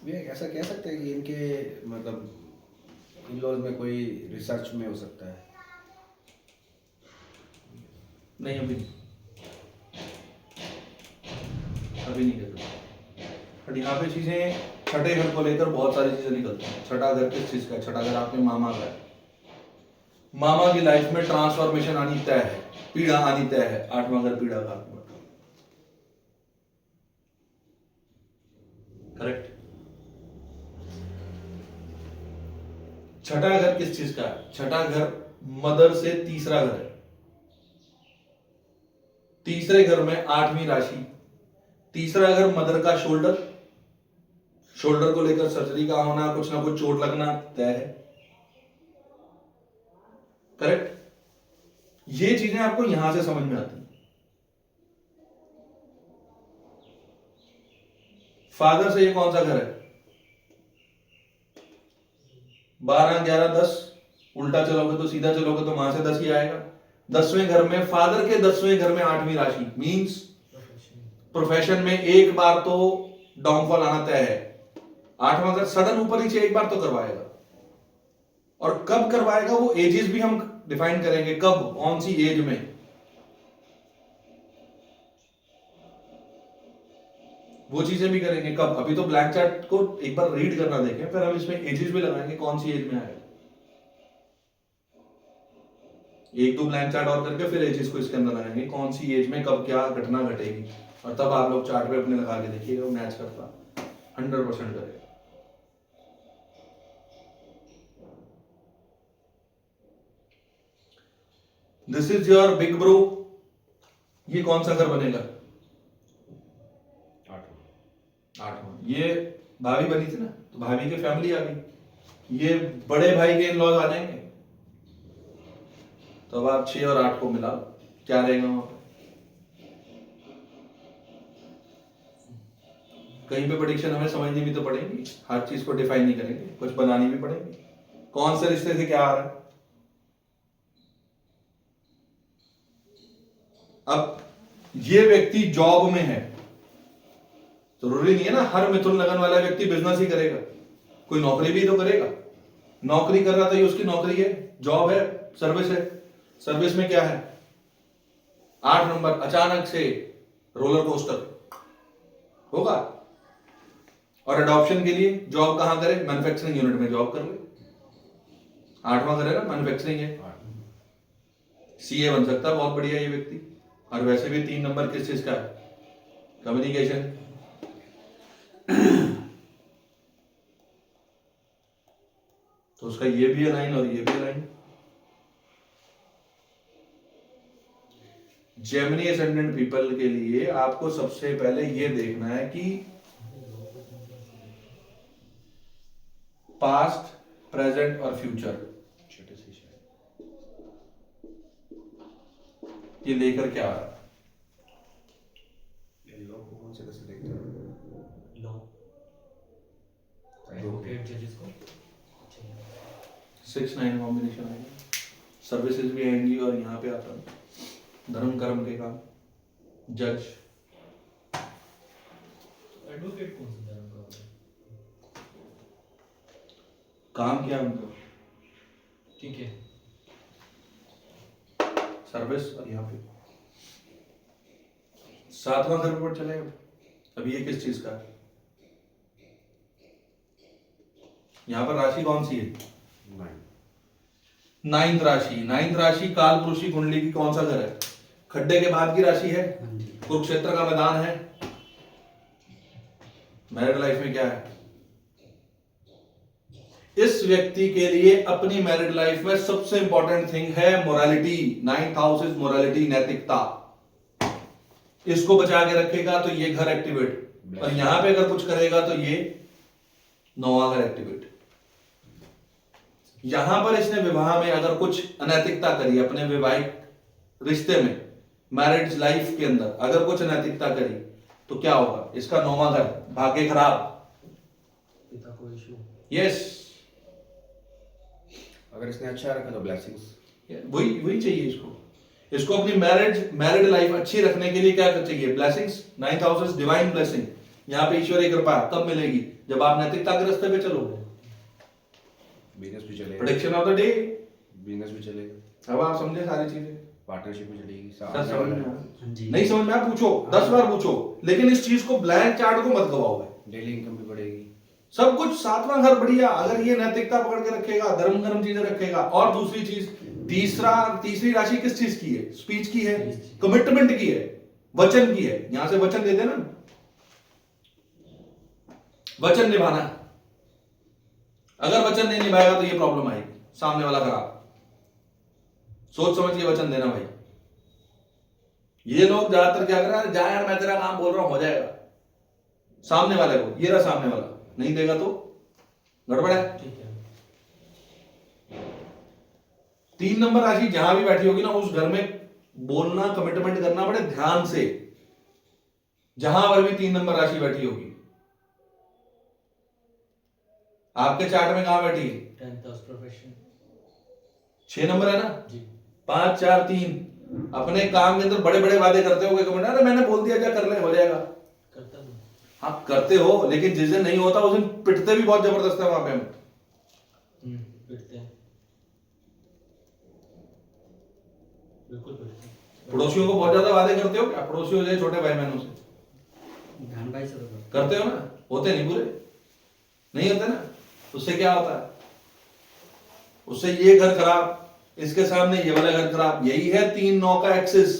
ये ऐसा कह सकते हैं कि इनके मतलब इन लॉज में कोई रिसर्च में हो सकता है। नहीं, अभी नहीं कर सकते, बट यहाँ पे चीजें छठे घर को लेकर बहुत सारी चीजें निकलती हैं। छठा घर किस चीज का है? छठा घर आपके मामा का है। मामा की लाइफ में ट्रांसफॉर्मेशन आनी तय है, पीड़ा आनी तय है। 8वां घर पीड़ा का, करेक्ट। छठा घर किस चीज का है? छठा घर मदर से तीसरा घर है। तीसरे घर में 8वीं राशि, तीसरा घर मदर का शोल्डर, शोल्डर को लेकर सर्जरी का होना, कुछ ना कुछ चोट लगना तय है, करेक्ट। ये चीजें आपको यहां से समझ में आती हैं। फादर से ये कौन सा घर है? 12, 11, 10, उल्टा चलोगे तो, सीधा चलोगे तो वहां से 10 ही आएगा। 10वें घर में, फादर के 10वें घर में 8वीं राशि मींस प्रोफेशन में एक बार तो डाउनफॉल आना तय है। 8वां घर सडन ऊपर नीचे एक बार तो करवाएगा, और कब करवाएगा वो एजेस भी हम डिफाइन करेंगे, कब, कौन सी एज में, वो चीजें भी करेंगे कब। अभी तो ब्लैंक चार्ट को एक बार रीड करना देखें, फिर हम इसमें एजेस भी लगाएंगे कौन सी एज में आएगा। एक दो ब्लैंक चार्ट और करके फिर एजेस को इसके अंदर लगाएंगे, कौन सी एज में कब क्या घटना घटेगी, और तब आप लोग चार्ट पे अपने लगा के देखिएगा, मैच करता 100% करेगा। This is your big bro. ये कौन सा घर बनेगा? 8वां। ये भाभी बनी थी ना, तो भाभी की फैमिली आ गई, ये बड़े भाई के इन लॉज आ जाएंगे, तो अब आप 6 और 8 को मिला, क्या रहेगा वहां पर? कहीं पे प्रेडिक्शन हमें समझनी भी तो पड़ेगी, हर चीज को डिफाइन नहीं करेंगे, कुछ बनानी भी पड़ेगी। कौन से रिश्ते से क्या आ रहा है? अब ये व्यक्ति जॉब में है, जरूरी नहीं है ना हर मिथुन लगन वाला व्यक्ति बिजनेस ही करेगा, कोई नौकरी भी तो करेगा। नौकरी कर रहा था, ये उसकी नौकरी है, जॉब है, सर्विस है। सर्विस में क्या है? 8 नंबर, अचानक से रोलर कोस्टर होगा। और अडॉप्शन के लिए जॉब कहां करे? मैन्युफैक्चरिंग यूनिट में जॉब कर ले। 8वां करे ना, मैन्युफैक्चरिंग है, सीए बन सकता है, बहुत बढ़िया ये व्यक्ति। और वैसे भी 3 नंबर किस चीज का है? कम्युनिकेशन। तो उसका ये भी अलाइन और ये भी अलाइन। जेमिनी एसेंडेंट पीपल के लिए आपको सबसे पहले ये देखना है कि पास्ट, प्रेजेंट और फ्यूचर ये लेकर क्या आ रहा है। कौन से कैसे देखते हैं? लो एडवोकेट जजेस को 6-9 कॉम्बिनेशन आएगा, सर्विसेज भी आएंगी, और यहाँ पे आता है धर्म कर्म के काम, जज। एडवोकेट कौन सा धर्म का होता है? काम क्या उनका? ठीक है, सर्विस और यहाँ पे 7वां घर पर चलेगा। अब ये किस चीज का है? यहाँ पर राशि कौन सी है? 9th राशि। 9th राशि काल पुरुषी कुंडली की कौन सा घर है? खड्डे के बाद की राशि है, कुरुक्षेत्र का मैदान है। मैरिड लाइफ में क्या है? इस व्यक्ति के लिए अपनी मैरिड लाइफ में सबसे इंपॉर्टेंट थिंग है morality. 9th house is morality, नैतिकता। इसको बचा के रखेगा तो ये घर एक्टिवेट, और यहां पे अगर कुछ करेगा तो ये 9वां घर एक्टिवेट। यहां पर इसने विवाह में अगर कुछ अनैतिकता करी, अपने वैवाहिक रिश्ते में, मैरिज लाइफ के अंदर अगर कुछ अनैतिकता करी तो क्या होगा? इसका 9वां घर, भाग्य खराब, पिता को इशू। यस। अगर इसने अच्छा रखा तो ब्लेसिंग्स। वही चाहिए इसको अपनी मैरिड लाइफ अच्छी रखने के लिए क्या चाहिए? Blessings. 9th house is divine blessing. यहाँ पे ईश्वरीय कृपा कब मिलेगी? जब आप नैतिकता के रास्ते पे चलोगे। बिजनेस भी चलेगा, prediction of the day. Business भी चलेगा, अब आप समझे सारी चीजें? पार्टनरशिप भी चलेगी, सर समझ में आया? जी। नहीं समझ में आया पूछो, 10 बार पूछो, लेकिन इस चीज को ब्लैंक चार्ट को मत गवाओ भाई। डेली इनकम भी बढ़ेगी, सब कुछ 7वां घर बढ़िया। अगर ये नैतिकता पकड़ के रखेगा, धर्म चीजें रखेगा। और दूसरी चीज, तीसरी राशि किस चीज की है? स्पीच की है, कमिटमेंट की है, वचन की है। यहां से वचन देते ना, वचन निभाना। अगर वचन नहीं निभाएगा तो ये प्रॉब्लम आएगी, सामने वाला खराब। सोच समझ के वचन देना भाई। ये लोग ज्यादातर क्या कर रहे हैं? जा यार मैं तेरा काम बोल रहा हूं, हो जाएगा। सामने वाले को, ये रहा सामने वाला, नहीं देगा तो गड़बड़ है। ठीक है। 3 नंबर राशि जहां भी बैठी होगी ना, उस घर में बोलना, कमिटमेंट करना बड़े ध्यान से। जहां पर भी 3 नंबर राशि बैठी होगी। आपके चार्ट में कहां बैठी है? 10th house profession. 6 नंबर है ना? जी। 5 4 3। अपने काम के अंदर बड़े बड़े वादे करते हो, कमिट, अरे मैंने बोल दिया, क्या कर ले, हो जाएगा। करता हूँ। आप करते हो, लेकिन जिस दिन नहीं होता उस दिन पिटते भी बहुत जबरदस्त है वहां पे हम। पिटते हैं, बिल्कुल पिटते हैं। पड़ोसियों को बहुत ज्यादा वादे करते हो क्या? पड़ोसियों से, छोटे भाई बहनों से बहन भाई से तो करते हो ना? होते नहीं पूरे, नहीं होते ना। उससे क्या होता है? उससे ये घर खराब, इसके सामने ये वाला घर खराब। यही है 3-9 का एक्सिस।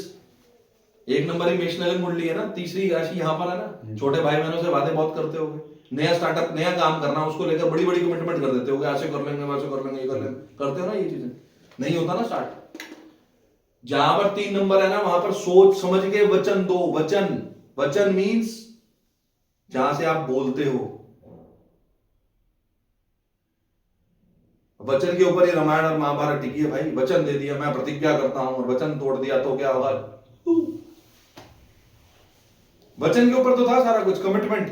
1 नंबर ही मेषनल कुंडली है ना, तीसरी राशि यहां पर है ना। छोटे भाई बहनों से वादे बहुत करते होगे, नया स्टार्टअप, नया काम करना, उसको लेकर बड़ी बड़ी कमिटमेंट कर देते होगे, ऐसे कर लेंगे, वैसे कर लेंगे, ये कर लेंगे, करते हो ना ये चीजें। नहीं होता ना स्टार्ट। जहां पर 3 नंबर है ना, वहां पर सोच समझ के वचन दो। वचन मीन्स जहां से आप बोलते हो। वचन के ऊपर ही रामायण और महाभारत टिकी है भाई। वचन दे दिया, मैं प्रतिज्ञा करता हूं, और वचन तोड़ दिया तो क्या होगा? वचन के ऊपर तो था सारा कुछ, कमिटमेंट।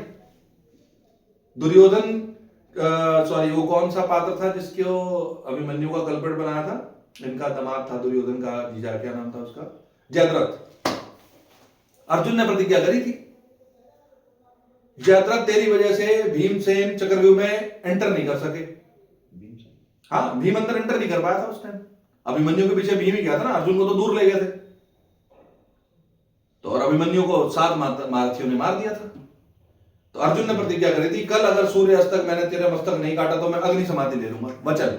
दुर्योधन, सॉरी, वो कौन सा पात्र था जिसको अभिमन्यु का कल्प्रिट बनाया था? इनका दामाद था दुर्योधन का जीजा, क्या नाम था उसका? जयद्रथ। अर्जुन ने प्रतिज्ञा करी थी, जयद्रथ तेरी वजह से भीमसेन चक्रव्यूह में एंटर नहीं कर सके। हाँ, भीम अंदर एंटर नहीं कर पाया था उस टाइम। अभिमन्यु के पीछे भीम ही गया था ना, अर्जुन को तो दूर ले गए थे। तो और अभिमन्यु को 7 महारथियों ने मार दिया था। तो अर्जुन ने प्रतिज्ञा करी थी, कल अगर सूर्य अस्त तक मैंने तेरा मस्तक नहीं काटा तो मैं अग्नि समाधि ले लूंगा। वचन,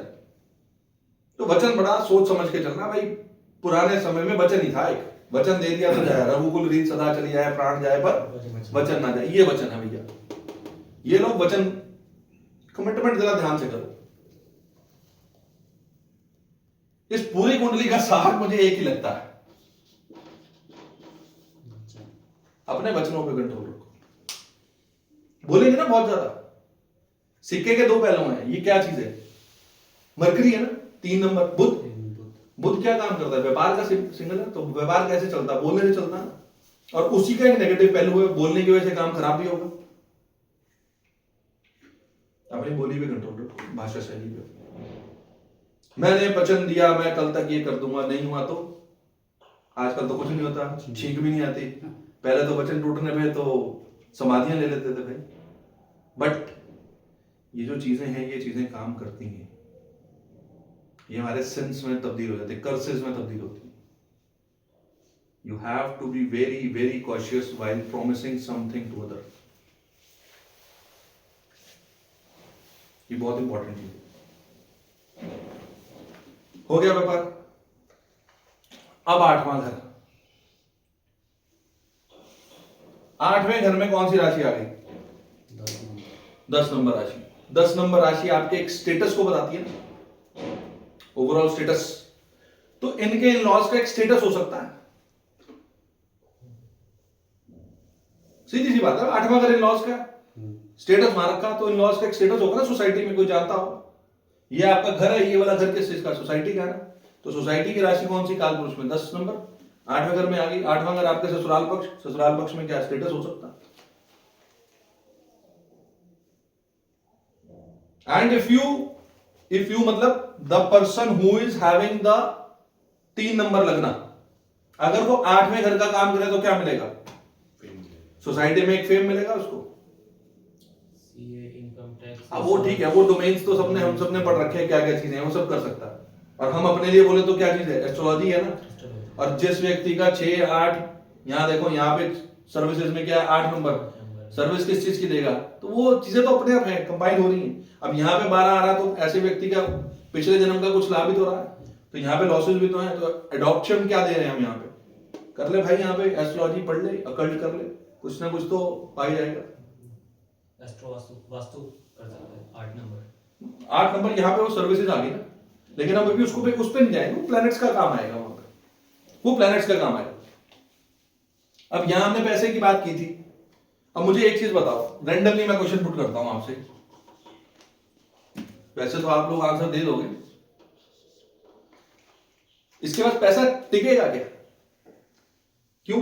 तो वचन बड़ा सोच समझ के चलना भाई। पुराने समय में वचन ही था एक, वचन दे दिया तो जाए, रघुकुल रीत सदा चली जाए, प्राण जाए पर वचन ना जाए। ये वचन है भैया। ये लोग वचन, कमिटमेंट जरा ध्यान से करो। इस पूरी कुंडली का सार मुझे एक ही लगता है, अपने वचनों पे कंट्रोल रखो। बोलेंगे ना बहुत ज्यादा। सिक्के के 2 पहलू हैं। ये क्या चीज है? मरकरी है ना, 3 नंबर। बुध क्या काम करता है? व्यापार का सिंगल है, तो व्यापार कैसे चलता है? बोलने से चलता है। और उसी का एक नेगेटिव पहलू है, बोलने की वजह से काम खराब भी होगा। अपनी बोली पे कंट्रोल रखो, भाषा शैली पे। मैंने वचन दिया, मैं कल तक ये कर दूंगा, नहीं हुआ तो आजकल तो कुछ नहीं होता, छींक भी नहीं आती। पहले तो वचन टूटने पे तो समाधियां ले लेते थे भाई। बट ये जो चीजें हैं, ये चीजें काम करती हैं। ये हमारे सिंस में तब्दील हो जाती है, कर्सेस में तब्दील होती है। You have to be very, very cautious while promising something to other. ये बहुत इंपॉर्टेंट चीज है। हो गया व्यापार। अब 8वां घर। 8वें घर में कौन सी राशि आ गई? 10 नंबर राशि। 10 नंबर राशि आपके एक स्टेटस को बताती है ना, ओवरऑल स्टेटस। तो इनके इन लॉज का एक स्टेटस हो सकता है, सीधी सी बात है। 8वां घर इन लॉज का स्टेटस मार रखा, तो इन लॉज का एक स्टेटस होगा ना सोसाइटी में, कोई जानता होगा ये आपका घर है, ये वाला घर किस चीज का? सोसाइटी का है ना। तो सोसाइटी की राशि कौन सी? कालपुरुष में 10 नंबर 8वें घर में आ गई। 8वां घर आपके ससुराल पक्ष। ससुराल पक्ष में क्या स्टेटस हो सकता है? एंड इफ यू मतलब the person who is having the 3 number लगना, अगर वो 8वें घर का काम करे तो क्या मिलेगा? सोसाइटी में एक फेम मिलेगा उसको। CA, income tax. अब वो ठीक है, वो डोमेन्स तो हम सबने पढ़ रखे हैं, क्या क्या चीजें हैं वो सब कर सकता है। और हम अपने लिए बोले तो क्या चीज है? एस्ट्रोलॉजी है ना। और जिस व्यक्ति का 6, 8, यहाँ देखो यहाँ पे सर्विसेज में क्या है? 8 नंबर। सर्विस किस चीज की देगा? तो वो चीजें तो अपने आप है, कंबाइन हो रही हैं। अब यहाँ पे 12 आ रहा, तो ऐसे व्यक्ति का पिछले जन्म का कुछ लाभ ही तो रहा है, तो यहाँ पे लॉसेस भी तो है। तो एडॉप्शन क्या दे रहे हैं हम यहाँ पे? कर ले भाई, यहाँ पे एस्ट्रोलॉजी पढ़ ले, अकल्ट कर ले, कुछ ना कुछ तो पाई जाएगा। एस्ट्रो वास्तु कर सकते हैं। 8 नंबर। 8 नंबर यहाँ पे वो सर्विसेज आ गई ना, लेकिन हम अभी उसको पे उस पे नहीं जाएंगे, वो प्लैनेट्स का काम आएगा वहां पे, वो प्लैनेट्स का काम आएगा। अब यहां हमने पैसे की बात की थी। अब मुझे एक चीज बताओ, रैंडमली मैं क्वेश्चन पुट करता हूं आपसे, वैसे तो आप लोग आंसर दे दोगे, इसके बाद पैसा टिकेगा क्या? क्यों?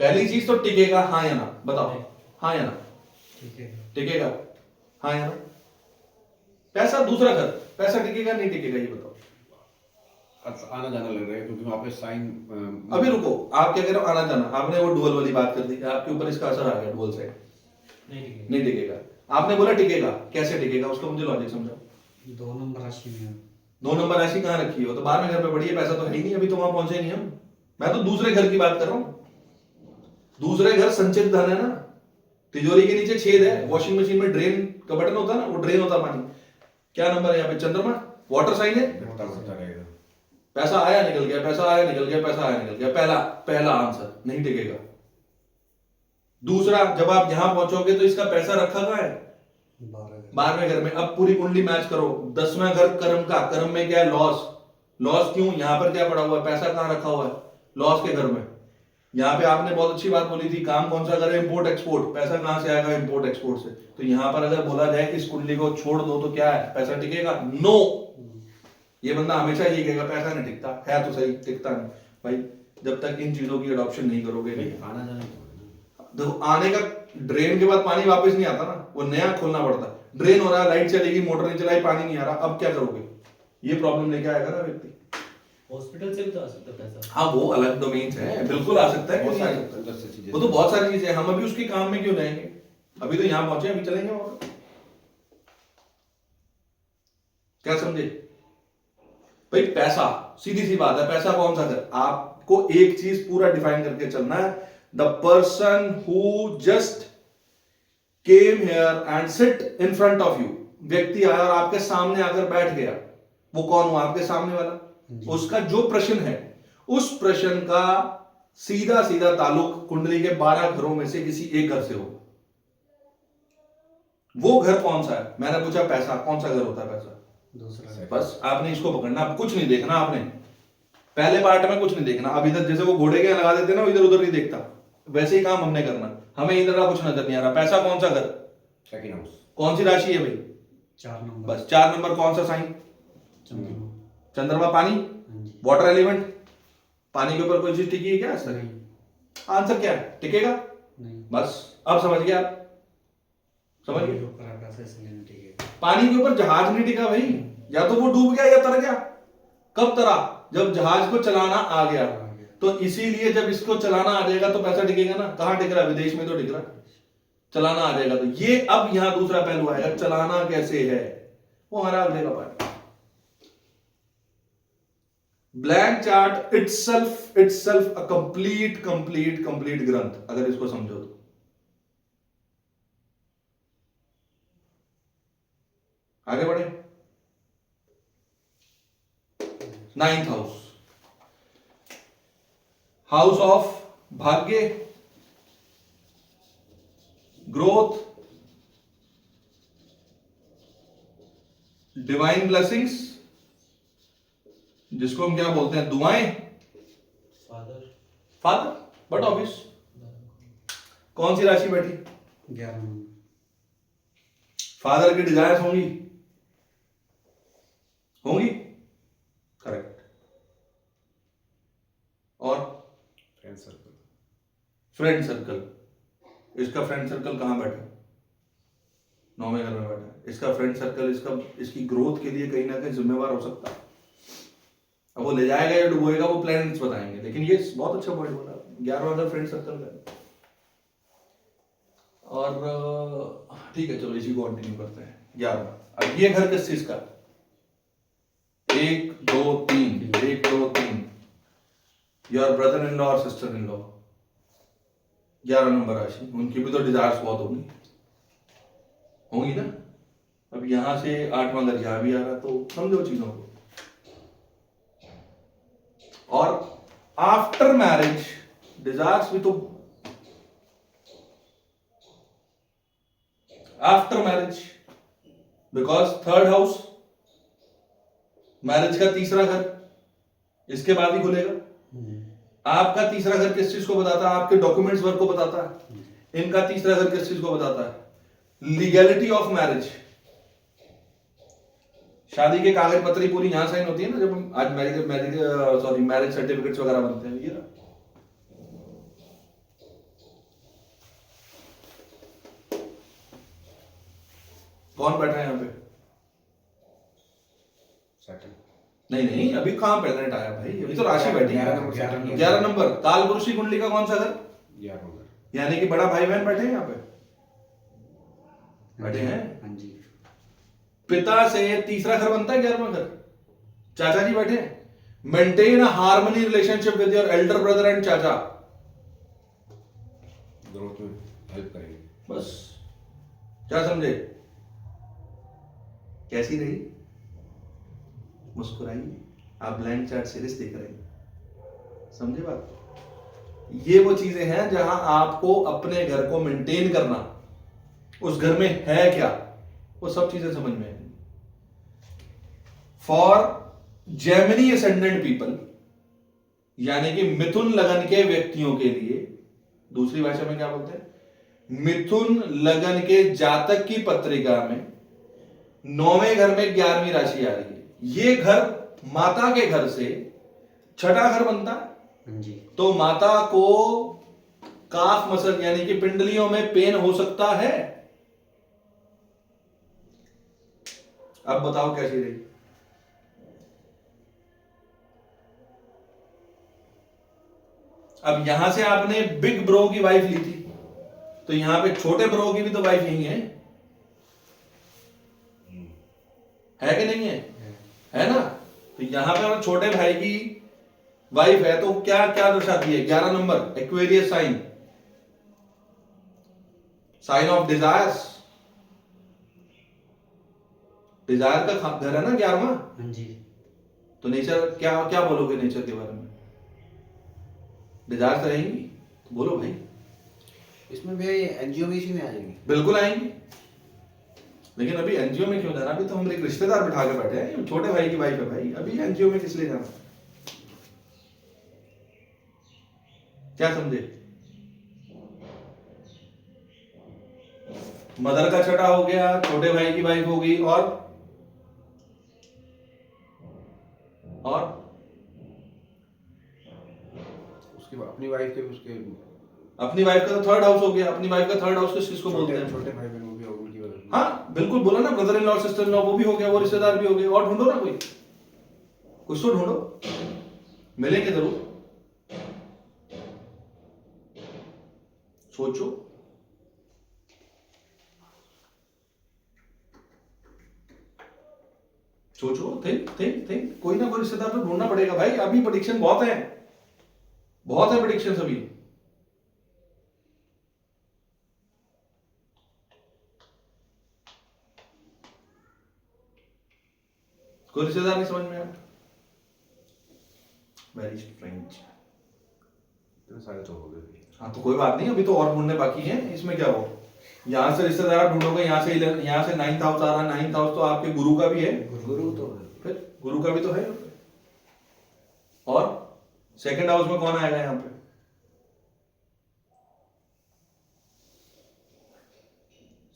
पहली चीज तो टिकेगा, हाँ या ना? बताओ, हाँ या ना? टिकेगा, हाँ या ना? पैसा दूसरा घर, पैसा टिकेगा नहीं टिकेगा ये बताओ। आना जाना लग रहा है क्योंकि वहां पे साइन। अभी रुको, आप क्या कह रहे हो? आना जाना। आपने वो डुअल वाली बात कर दी, आपके ऊपर इसका असर आ गया डुअल से। नहीं टिकेगा। आपने बोला टिकेगा, कैसे टिकेगा? उसको मुझे लॉजिक समझाओ। 2 नंबर राशि में 2 नंबर राशि कहाँ रखी हो? तो 12वें घर पे पड़ी है, पैसा तो है ही नहीं, अभी तो वहां पहुंचे नहीं हम। मैं तो दूसरे घर की बात कर रहा हूं। दूसरे घर संचित धन है ना, तिजोरी के नीचे छेद है, वॉशिंग मशीन में ड्रेन का बटन होता है ना, वो ड्रेन होता पानी। क्या नंबर है यहाँ पे? चंद्रमा, वाटर साइन है। बढ़ता रहेगा। पैसा आया निकल गया, पैसा आया निकल गया, पैसा आया निकल गया। पहला आंसर नहीं टिकेगा। दूसरा, जब आप यहां पहुंचोगे तो इसका पैसा रखा कहां है? 12वें घर में। अब पूरी कुंडली मैच करो, 10वां घर कर्म का, कर्म में क्या है? लॉस। लॉस क्यों? यहां पर क्या पड़ा हुआ है? पैसा कहां रखा हुआ है? लॉस के घर में। यहाँ पे आपने बहुत अच्छी बात बोली थी, काम कौन सा करे? Import export. पैसा कहां से आएगा? इंपोर्ट एक्सपोर्ट से। तो यहाँ पर अगर बोला जाए कि इस कुंडली को छोड़ दो तो क्या है? पैसा टिकेगा? नो। ये बंदा हमेशा ये कहेगा पैसा नहीं टिकता है, तो सही टिकता नहीं भाई, जब तक इन चीजों की अडॉप्शन नहीं करोगे। नहीं आना जाना देखो, आने का ड्रेन के बाद पानी वापस नहीं आता ना, वो नया खोलना पड़ता। ड्रेन हो रहा है, लाइट चलेगी, मोटर नहीं चलाई, पानी नहीं आ रहा, अब क्या करोगे? ये प्रॉब्लम लेके आएगा ना व्यक्ति। हॉस्पिटल से भी तो आ सकता है पैसा। हाँ, वो अलग डोमेन्स है, बिल्कुल आ सकता है, क्यों नहीं आ सकता? वो तो बहुत सारी चीजें, हम अभी उसके काम में क्यों जाएंगे? अभी तो यहाँ पहुंचे, अभी चलेंगे और क्या समझे भाई? पैसा, सीधी सी बात है, पैसा कौन सा घर? आपको एक चीज पूरा डिफाइन करके चलना है। The person who just came here and sit in front of you, व्यक्ति आया और आपके सामने आकर बैठ गया, वो कौन हुआ? आपके सामने वाला। उसका जो प्रश्न है, उस प्रश्न का सीधा सीधा ताल्लुक कुंडली के 12 घरों में से किसी एक घर से हो। वो घर कौन सा है? मैंने पूछा पैसा, कौन सा घर होता है? पैसा दूसरा। बस आपने इसको पकड़ना, कुछ नहीं देखना आपने, पहले पार्ट में कुछ नहीं देखना। अब इधर जैसे वो घोड़े के लगा देते ना, इधर उधर नहीं देखता, वैसे ही काम हमने करना। हमें इधर का कुछ नजर नहीं आ रहा। पैसा कौन सा घर? Second house. कौन सी राशि है भाई? 4 नंबर। बस 4 नंबर कौन सा साइन? चंद्रमा। चंद्रमा, पानी, वाटर एलिमेंट। पानी के ऊपर कोई चीज टिकी है क्या? नहीं। आंसर क्या है? टिकेगा? नहीं। बस अब समझ गया आप? समझ गए? ऊपर आकाश इसलिए नहीं टिकेगा। पानी के ऊपर जहाज नहीं टिका भाई, या तो वो डूब गया या तर गया। कब तरा? जब जहाज को चलाना आ गया। तो इसीलिए जब इसको चलाना आ जाएगा तो पैसा टिकेगा ना। कहां टिक रहा है? विदेश में तो टिक रहा है। चलाना आ जाएगा तो ये, अब यहां दूसरा पहलू आएगा, चलाना कैसे है, वो हमारा अगले का part. Blank chart itself a complete ग्रंथ, अगर इसको समझो तो। आगे बढ़े। 9th हाउस, हाउस ऑफ भाग्य, ग्रोथ, डिवाइन ब्लेसिंग्स, जिसको हम क्या बोलते हैं, दुआएं, फादर, फादर, बट ऑब्वियस। कौन सी राशि बैठी? 11 फादर की डिजायर्स होंगी, होंगी, करेक्ट। और फ्रेंड सर्कल, फ्रेंड सर्कल, इसका फ्रेंड सर्कल कहां बैठा है? 9वें घर में बैठा है। इसका फ्रेंड सर्कल इसकी ग्रोथ के लिए कहीं ना कहीं जिम्मेवार हो सकता है। अब वो ले जाएगा या डुबोएगा वो प्लैनेट्स बताएंगे, लेकिन ये बहुत अच्छा पॉइंट बोला। 11वां घर फ्रेंड सर्कल का। और ठीक है, चलो इसी को कंटिन्यू करते हैं। 11वां, अब ये घर किस चीज का? 1 2 3, 1 2 3, योर ब्रदर इन लॉ और सिस्टर इन लॉ, 11 नंबर राशि, उनकी भी तो डिजायर्स बहुत होंगी ना। अब यहां से 8वां घर यहां भी आ रहा, तो समझो चीजों को। और आफ्टर मैरिज डिजायर्स भी तो, after marriage, because 3rd house marriage का तीसरा घर, इसके बाद ही खुलेगा। आपका तीसरा घर किस चीज को बताता है? आपके डॉक्यूमेंट्स वर्क को बताता है। इनका तीसरा घर किस चीज को बताता है? Legality of marriage. शादी के कागज पत्री पूरी यहां साइन होती है ना, जब हम आज मैरिज सर्टिफिकेट्स वगैरह बनते हैं। ये कौन बैठा है यहां पे? सेटल, नहीं, अभी कहां प्रेजेंट आया भाई, अभी तो राशि बैठी है। 11 नंबर, कालपुरुषी कुंडली का कौन सा घर? 11 यानी कि बड़ा भाई बहन बैठे हैं यहाँ पे, बैठे हैं। हाँ जी। पिता से तीसरा घर बनता है 11वां घर, चाचा जी बैठे हैं। Maintain a harmony relationship with your elder brother and चाचा, ग्रोथ में हेल्प करेंगे। बस। क्या समझे? कैसी रही? मुस्कुराइए, आप ब्लैंक चार्ट सीरीज देख रहे हैं, समझे बात? ये वो चीजें हैं जहां आपको अपने घर को मेंटेन करना, उस घर में है क्या, वो सब चीजें समझ में आएंगी। फॉर जेमिनी असेंडेंट पीपल, यानी कि मिथुन लगन के व्यक्तियों के लिए, दूसरी भाषा में क्या बोलते हैं, मिथुन लगन के जातक की पत्रिका में 9वें घर में 11वीं राशि आ रही है। ये घर माता के घर से 6ठा घर बनता है जी। तो माता को काफ मसल यानी कि पिंडलियों में पेन हो सकता है। अब बताओ कैसी रही? अब यहां से आपने बिग ब्रो की वाइफ ली थी, तो यहां पे छोटे ब्रो की भी तो वाइफ यही है कि नहीं है? है ना? तो यहां पे अगर छोटे भाई की वाइफ है तो क्या क्या दर्शाती है? 11 number Aquarius sign, sign of desires. Desire का घर है ना 11वां। हाँ जी। तो नेचर क्या क्या बोलोगे नेचर के बारे में? डिजायर तो रहेंगी, तो बोलो भाई। इसमें भी एनजीओ भी इसी में आ जाएंगे। बिल्कुल आएंगी, लेकिन अभी एनजीओ में क्यों जाना? अभी तो हम एक रिश्तेदार बिठा के बैठे हैं, छोटे भाई की वाइफ है भाई, अभी एनजीओ में किस लिए जाना? क्या समझे? मदर का छठा हो गया, छोटे भाई की वाइफ हो गई, और उसकी अपनी वाइफ के उसके अपनी वाइफ का तो 3rd हाउस हो गया। अपनी वाइफ का 3rd हाउस किसको बोलते हैं? छोटे भाई बहन वो भी होगा उनकी वजह से। हाँ बिल्कुल, बोला ना, brother in law sister in law वो भी हो गया, वो रिश्तेदार भी हो गए। और ढूंढो ना, कोई कुछ तो ढूंढो, मिलेंगे जरूर। सोचो। सोचो, थिंक कोई ना कोई रिश्तेदार तो ढूंढना पड़ेगा भाई। अभी प्रेडिक्शन बहुत है प्रेडिक्शन अभी। कोई रिश्तेदार नहीं समझ में आया। Very strange. तो सारे तो हो गए। हाँ तो कोई बात नहीं, अभी तो और ढूंढने बाकी हैं, इसमें क्या हो। यहाँ से रिश्तेदार ढूंढोगे, यहाँ से 9th हाउस आ रहा है। 9th हाउस तो आपके गुरु का भी है, गुरु तो फिर गुरु का भी तो है। और 2nd हाउस में कौन आएगा यहाँ पे?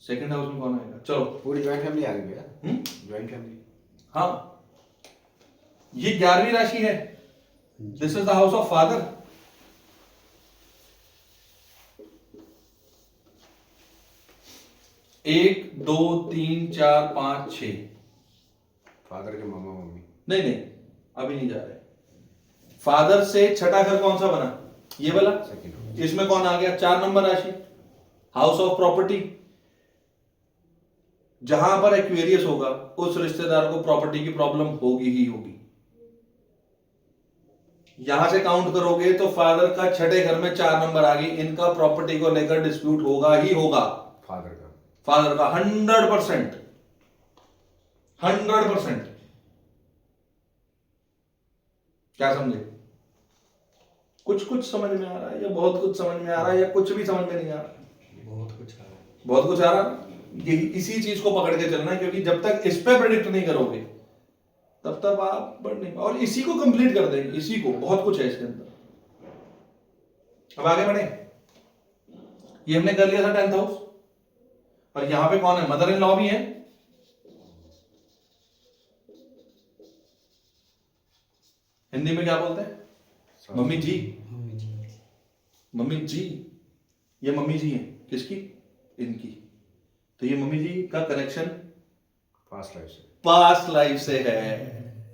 सेकंड हाउस में कौन आएगा? चलो पूरी ज्वाइंट फैमिली आ गई भैया। Joint family. हाँ, ये 11वीं राशि है। This is the house of father. एक, दो, तीन, चार, 5, 6। फादर के मामा मम्मी। नहीं, अभी नहीं जा रहे। फादर से छठा घर कौन सा बना? ये वाला। सेकंड। इसमें कौन आ गया? 4 नंबर राशि, हाउस ऑफ प्रॉपर्टी। जहां पर एक्वेरियस होगा उस रिश्तेदार को प्रॉपर्टी की प्रॉब्लम होगी ही होगी। यहां से काउंट करोगे तो फादर का छठे घर में 4 नंबर आ गई। इनका प्रॉपर्टी को लेकर डिस्प्यूट होगा ही होगा। फादर का 100%। क्या समझे? कुछ समझ में आ रहा है या बहुत कुछ समझ में आ रहा है या कुछ भी समझ में नहीं आ रहा? बहुत कुछ आ रहा है। बहुत कुछ आ रहा है। यही इसी चीज को पकड़ के चलना है, क्योंकि जब तक इस पे प्रेडिक्ट नहीं करोगे तब तक आप बढ़ नहीं। और इसी को कंप्लीट कर देंगे, इसी को। बहुत कुछ है इसके अंदर। अब आगे बढ़े। ये हमने कर लिया था 10th हाउस। और यहां पे कौन है? मदर इन लॉ भी है। हिंदी में क्या बोलते हैं? मम्मी जी। मम्मी जी। ये मम्मी जी हैं किसकी? इनकी। तो ये मम्मी जी का कनेक्शन पास्ट लाइफ से है।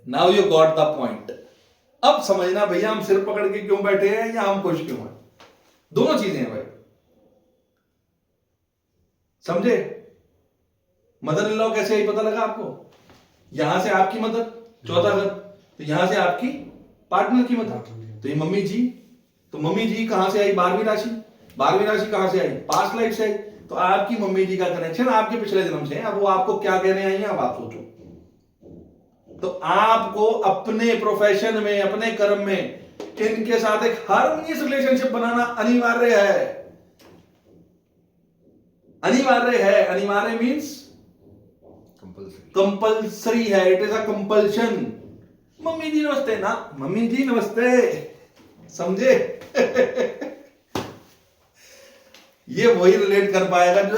Now you got the point. अब समझना भैया, हम सिर पकड़ के क्यों बैठे हैं या हम खुश क्यों हैं। दोनों चीजें हैं भाई, समझे? मदर इन लॉ कैसे आई पता लगा आपको? यहां से आपकी मदर, चौथा घर, तो यहां से आपकी पार्टनर की मदर, तो ये मम्मी जी। तो मम्मी जी कहां से आई? 12वीं राशि। 12वीं राशि कहां से आई? पास्ट लाइफ से आई। तो आपकी मम्मी जी का कनेक्शन आपके पिछले जन्म से है। अब वो आपको क्या कहने आई है, अब आप सोचो। तो आपको अपने प्रोफेशन में, अपने कर्म में इनके साथ एक हार्मोनियस रिलेशनशिप बनाना अनिवार्य है। अनिवार्य मीन्स कंपल्सरी है। It is a compulsion. Mummy ji नमस्ते ना, मम्मी जी नमस्ते, समझे? ये वही रिलेट कर पाएगा जो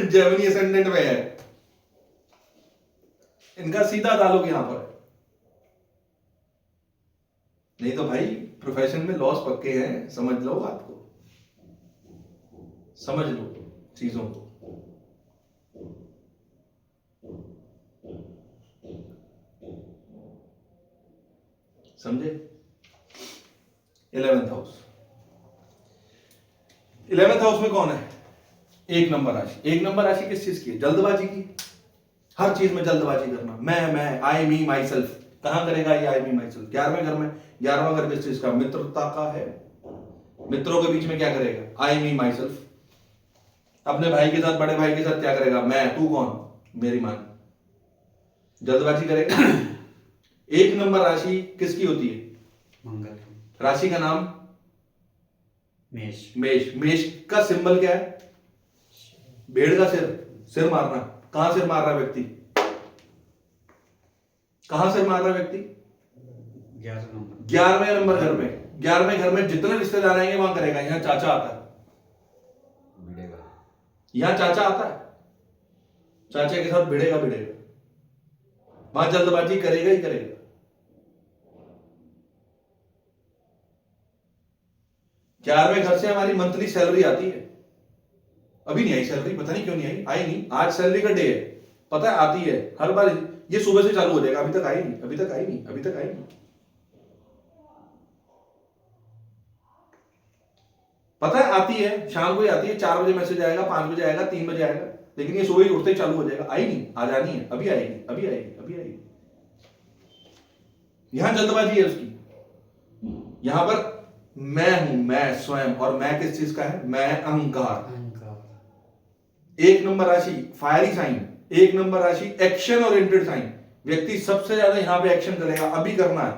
जेमिनी असेंडेंट में है। इनका सीधा ताल्लुक यहां पर है। नहीं तो भाई प्रोफेशन में लॉस पक्के हैं, समझ लो बात को, समझ लो चीजों को। समझे? 11th house. 11th हाउस में कौन है? 1 नंबर राशि। 1 नंबर राशि किस चीज की है? जल्दबाजी की। हर चीज में जल्दबाजी करना। मैं, आई मी माई सेल्फ। कहां करेगा ये आई मी माई सेल्फ? 11वें घर में। 11वां घर किस चीज का? मित्रता का है। मित्रों के बीच में क्या करेगा? आई मी माई सेल्फ। अपने भाई के साथ, बड़े भाई के साथ क्या करेगा? मैं, तू कौन? मेरी मान। जल्दबाजी करेगा। 1 नंबर राशि किसकी होती है? मंगल। राशि का नाम? मेष। मेष का सिंबल क्या है? भेड़ का सिर मारना। कहां सिर मार रहा है व्यक्ति? कहां सिर मार रहा है व्यक्ति? 11वें नंबर घर में। 11वें घर में जितने रिश्तेदार आएंगे वहां करेगा। यहां चाचा आता है, यहां चाचा आता है, चाचा के साथ भिड़ेगा। वहां जल्दबाजी करेगा ही करेगा। ग्यारहवें घर से हमारी मंथली सैलरी आती है। अभी नहीं आई सैलरी, पता नहीं क्यों नहीं आई। आई नहीं, आज सैलरी का डे है, पता है आती है हर बार। ये सुबह से चालू हो जाएगा। अभी तक आई नहीं। पता है आती है, शाम को ही आती है। 4 बजे मैसेज आएगा, 5 बजे आएगा, 3 बजे आएगा, लेकिन ये सुबह ही उठते ही चालू हो जाएगा। आई नहीं, आज आनी है, अभी आएगी। यहां जल्दबाजी है उसकी। यहां पर मैं हूं, मैं स्वयं, और मैं किस चीज का है? मैं अहंकार। एक नंबर राशि फायरी साइन, एक नंबर राशि एक्शन ओरिएंटेड साइन। व्यक्ति सबसे ज्यादा यहां पे एक्शन करेगा, अभी करना है,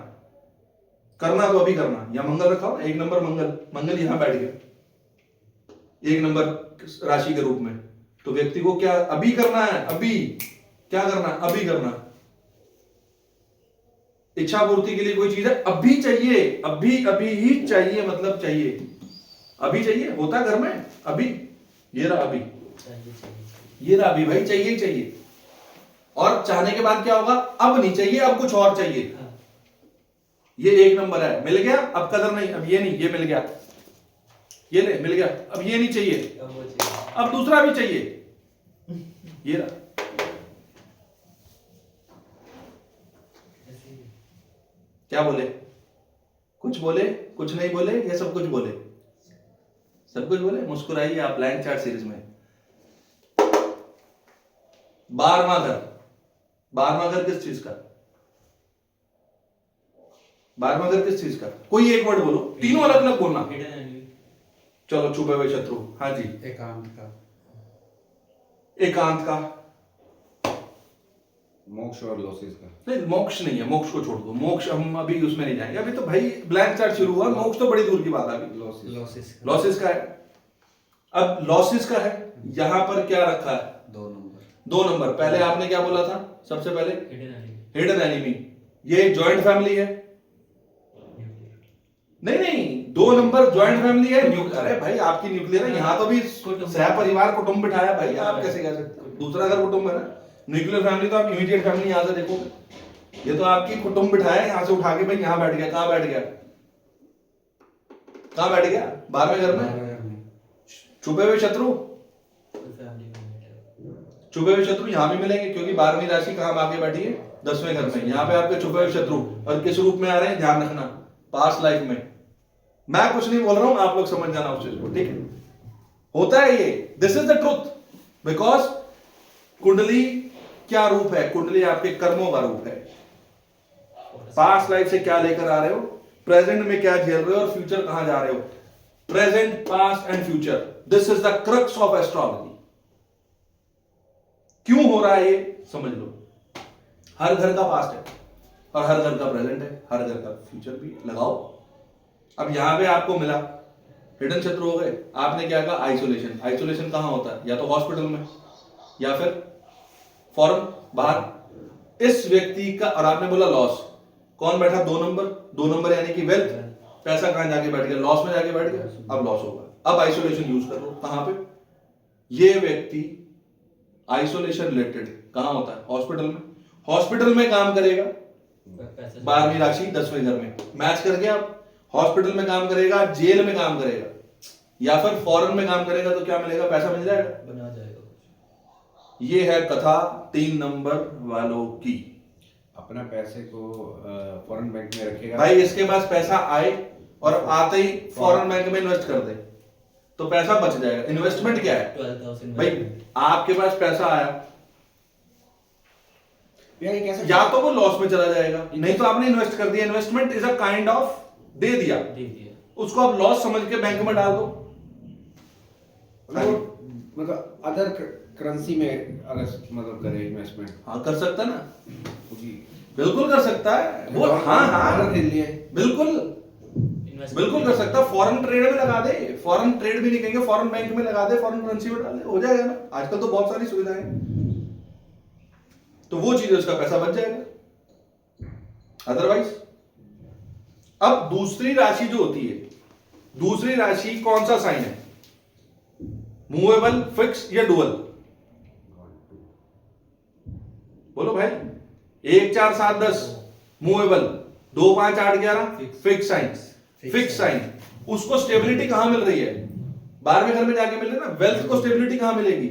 करना तो अभी करना। या मंगल रखा हो, एक नंबर मंगल, मंगल यहां बैठ गया एक नंबर राशि के रूप में, तो व्यक्ति को क्या अभी करना है? अभी क्या करना? अभी करना। इच्छा पूर्ति के लिए कोई चीज है, अभी चाहिए, अभी अभी ही चाहिए, मतलब चाहिए, अभी चाहिए। होता घर में अभी, ये रहा अभी, ये रहा अभी भाई, चाहिए ही चाहिए। और चाहने के बाद क्या होगा? अब नहीं चाहिए, अब कुछ और चाहिए। ये एक नंबर है, मिल गया, अब कदर नहीं, अब ये नहीं, ये मिल गया, ये ले मिल गया, अब ये नहीं चाहिए, अब दूसरा भी चाहिए, ये रहा। क्या बोले? कुछ बोले, कुछ नहीं बोले, या सब कुछ बोले? सब कुछ बोले। मुस्कुराइए आप ब्लैंक चार्ट सीरीज में। 12वां घर, 12वां घर किस चीज का? 12वां घर किस चीज का? कोई एक वर्ड बोलो, तीनों अलग अलग बोलना। चलो, छुपे हुए शत्रु। हाँ जी, एकांत का, एकांत का, मोक्ष और लॉसेस का। नहीं मोक्ष नहीं है, मोक्ष को छोड़ दो, मोक्ष हम अभी उसमें नहीं जाएंगे, अभी तो भाई ब्लैंक चार्ट शुरू हुआ, मोक्ष तो बड़ी दूर की बात है अभी। लॉसेस का है। अब लॉसेस का है, यहां पर क्या रखा है? 2 नंबर। पहले आपने क्या बोला था? सबसे पहले हिडन एनिमी। ये जॉइंट फैमिली है? नहीं, 2 नंबर जॉइंट फैमिली है। अरे भाई आपकी न्यूक्लियर है, यहाँ तो भी सह परिवार कुटुंब बिठाया भाई, आप कैसे कह सकते हो? दूसरा अगर कुटुंब है ना, न्यूक्लियर फैमिली तो आप इमीडिएट फैमिली यहां से देखोगे, ये तो आपकी कुटुंब बिठाया यहां से उठा के भाई यहां बैठ गया। कहां बैठ गया? कहां बैठ गया? 12वें घर में। छुपे हुए शत्रु, छुपे हुए शत्रु यहां भी मिलेंगे, क्योंकि 12वीं राशि कहां आगे बैठी है? 10वें घर में। यहां पे आपके छुपे हुए शत्रु, और किस रूप में आ रहे हैं? ध्यान रखना, पास्ट लाइफ में। मैं कुछ नहीं बोल रहा हूं, आप लोग समझ जाना उस चीज को, ठीक है? होता है ये, this is the truth. Because कुंडली क्या रूप है? कुंडली आपके कर्मों का रूप है। पास्ट लाइफ से क्या लेकर आ रहे हो, प्रेजेंट में क्या झेल रहे हो, और फ्यूचर कहां जा रहे हो। Present, past and future, this is the crux of astrology. क्यों हो रहा है ये समझ लो। हर घर का पास्ट है, और हर घर का प्रेजेंट है, हर घर का फ्यूचर भी लगाओ। अब यहां पे आपको मिला हिडन शत्रु हो गए, आपने क्या कहा? आइसोलेशन। आइसोलेशन कहां होता है? या तो हॉस्पिटल में, या फिर फॉरेन, बाहर। इस व्यक्ति का, और आपने बोला लॉस, कौन बैठा? 2 नंबर। 2 नंबर यानी कि वेल्थ, पैसा कहां जाके बैठ गया? लॉस में जाके बैठ गया, अब लॉस होगा। अब आइसोलेशन यूज कर लो, कहां पे? ये व्यक्ति आइसोलेशन रिलेटेड कहां होता है? हॉस्पिटल में। हॉस्पिटल में काम करेगा, 12वीं राशि 10वें घर में, मैच कर गया। अब हॉस्पिटल में काम करेगा, जेल में काम करेगा, या फिर फॉरेन में काम करेगा, तो क्या मिलेगा? पैसा मिल जाएगा, बना जाएगा। ये है कथा 3 नंबर वालों की। अपना पैसे को फॉरेन बैंक में रखेगा भाई, इसके पास पैसा आए और आते ही फॉरेन बैंक में इन्वेस्ट कर दे तो पैसा बच जाएगा। इन्वेस्टमेंट क्या है 12,000 भाई? आपके पास पैसा आया, ये कैसे? या तो वो लॉस में चला जाएगा, नहीं तो आपने इन्वेस्ट कर दिया। Investment is a kind of दे दिया, उसको आप लॉस समझ के बैंक में डाल दो। मतलब अदर करेंसी में अगर मतलब करे इन्वेस्टमेंट, हाँ कर सकता ना, जी बिल्कुल कर सकता है वो। हाँ बिल्कुल बिल्कुल कर सकता है। फॉरेन ट्रेड में लगा दे, फॉरेन ट्रेड भी नहीं कहेंगे, फॉरेन बैंक में लगा दे, फॉरेन करेंसी में डाल दे, हो जाएगा ना। आजकल तो बहुत सारी सुविधाएं, तो वो चीज उसका पैसा बच जाएगा। अदरवाइज अब दूसरी राशि जो होती है, दूसरी राशि कौन सा साइन है? मूवेबल, फिक्स या डुअल? बोलो भाई। 1 4 7 10 movable, 2 5 8 11 fix sign. Fix sign, उसको स्टेबिलिटी कहां मिल रही है? 12वें घर में जाके मिल रही है ना। वेल्थ को स्टेबिलिटी कहां मिलेगी?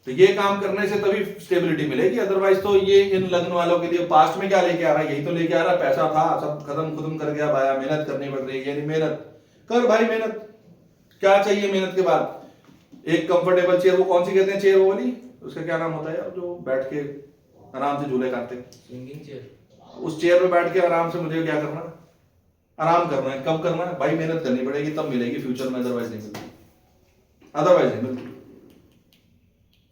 तो ये काम करने से तभी स्टेबिलिटी मिलेगी, अदरवाइज तो ये इन लग्न वालों के लिए पास्ट में क्या लेके आ रहा है? यही तो लेके आ रहा है, पैसा था सब खत्म कर गया, भाया मेहनत करनी पड़ रही है। यानी मेहनत कर भाई, मेहनत क्या चाहिए मेहनत के बाद? एक कंफर्टेबल चेयर, वो कौन सी कहते हैं चेयर वो वाली, उसका क्या नाम होता है यार, जो बैठ के आराम से झूले काटते। Swinging chair. उस चेयर पे बैठ के आराम से मुझे क्या करना है, आराम करना है। कब करना है भाई, मेहनत करनी पड़ेगी तब मिलेगी फ्यूचर में, अदरवाइज नहीं मिलेगी, अदरवाइज नहीं मिलेगी।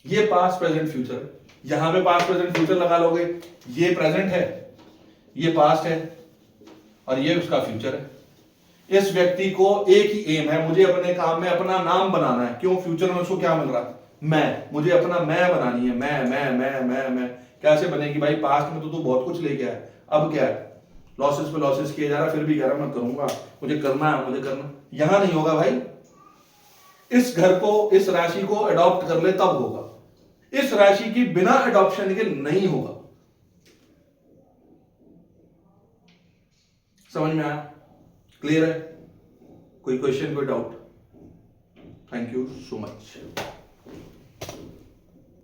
ये पास्ट प्रेजेंट फ्यूचर है, यहां पे पास्ट प्रेजेंट फ्यूचर लगा लोगे, ये प्रेजेंट है, ये पास्ट है और ये उसका फ्यूचर है। इस व्यक्ति को एक ही एम है, मुझे अपने काम में अपना नाम बनाना है। क्यों? फ्यूचर में उसको क्या मिल रहा है, मैं, मुझे अपना मैं बनानी है। मैं कैसे बनेगी भाई? पास्ट में तो तू बहुत कुछ लेके आया, अब क्या है, लॉसेस पे लॉसेस किए जा रहा, फिर भी कह रहा मैं करूंगा, मुझे करना है, मुझे करना। यहां नहीं होगा भाई। इस घर को, इस राशि को अडॉप्ट कर ले तब होगा, इस राशि की बिना अडॉप्शन के नहीं होगा। समझ में आया? क्लियर है? कोई क्वेश्चन, कोई doubt? Thank you so much.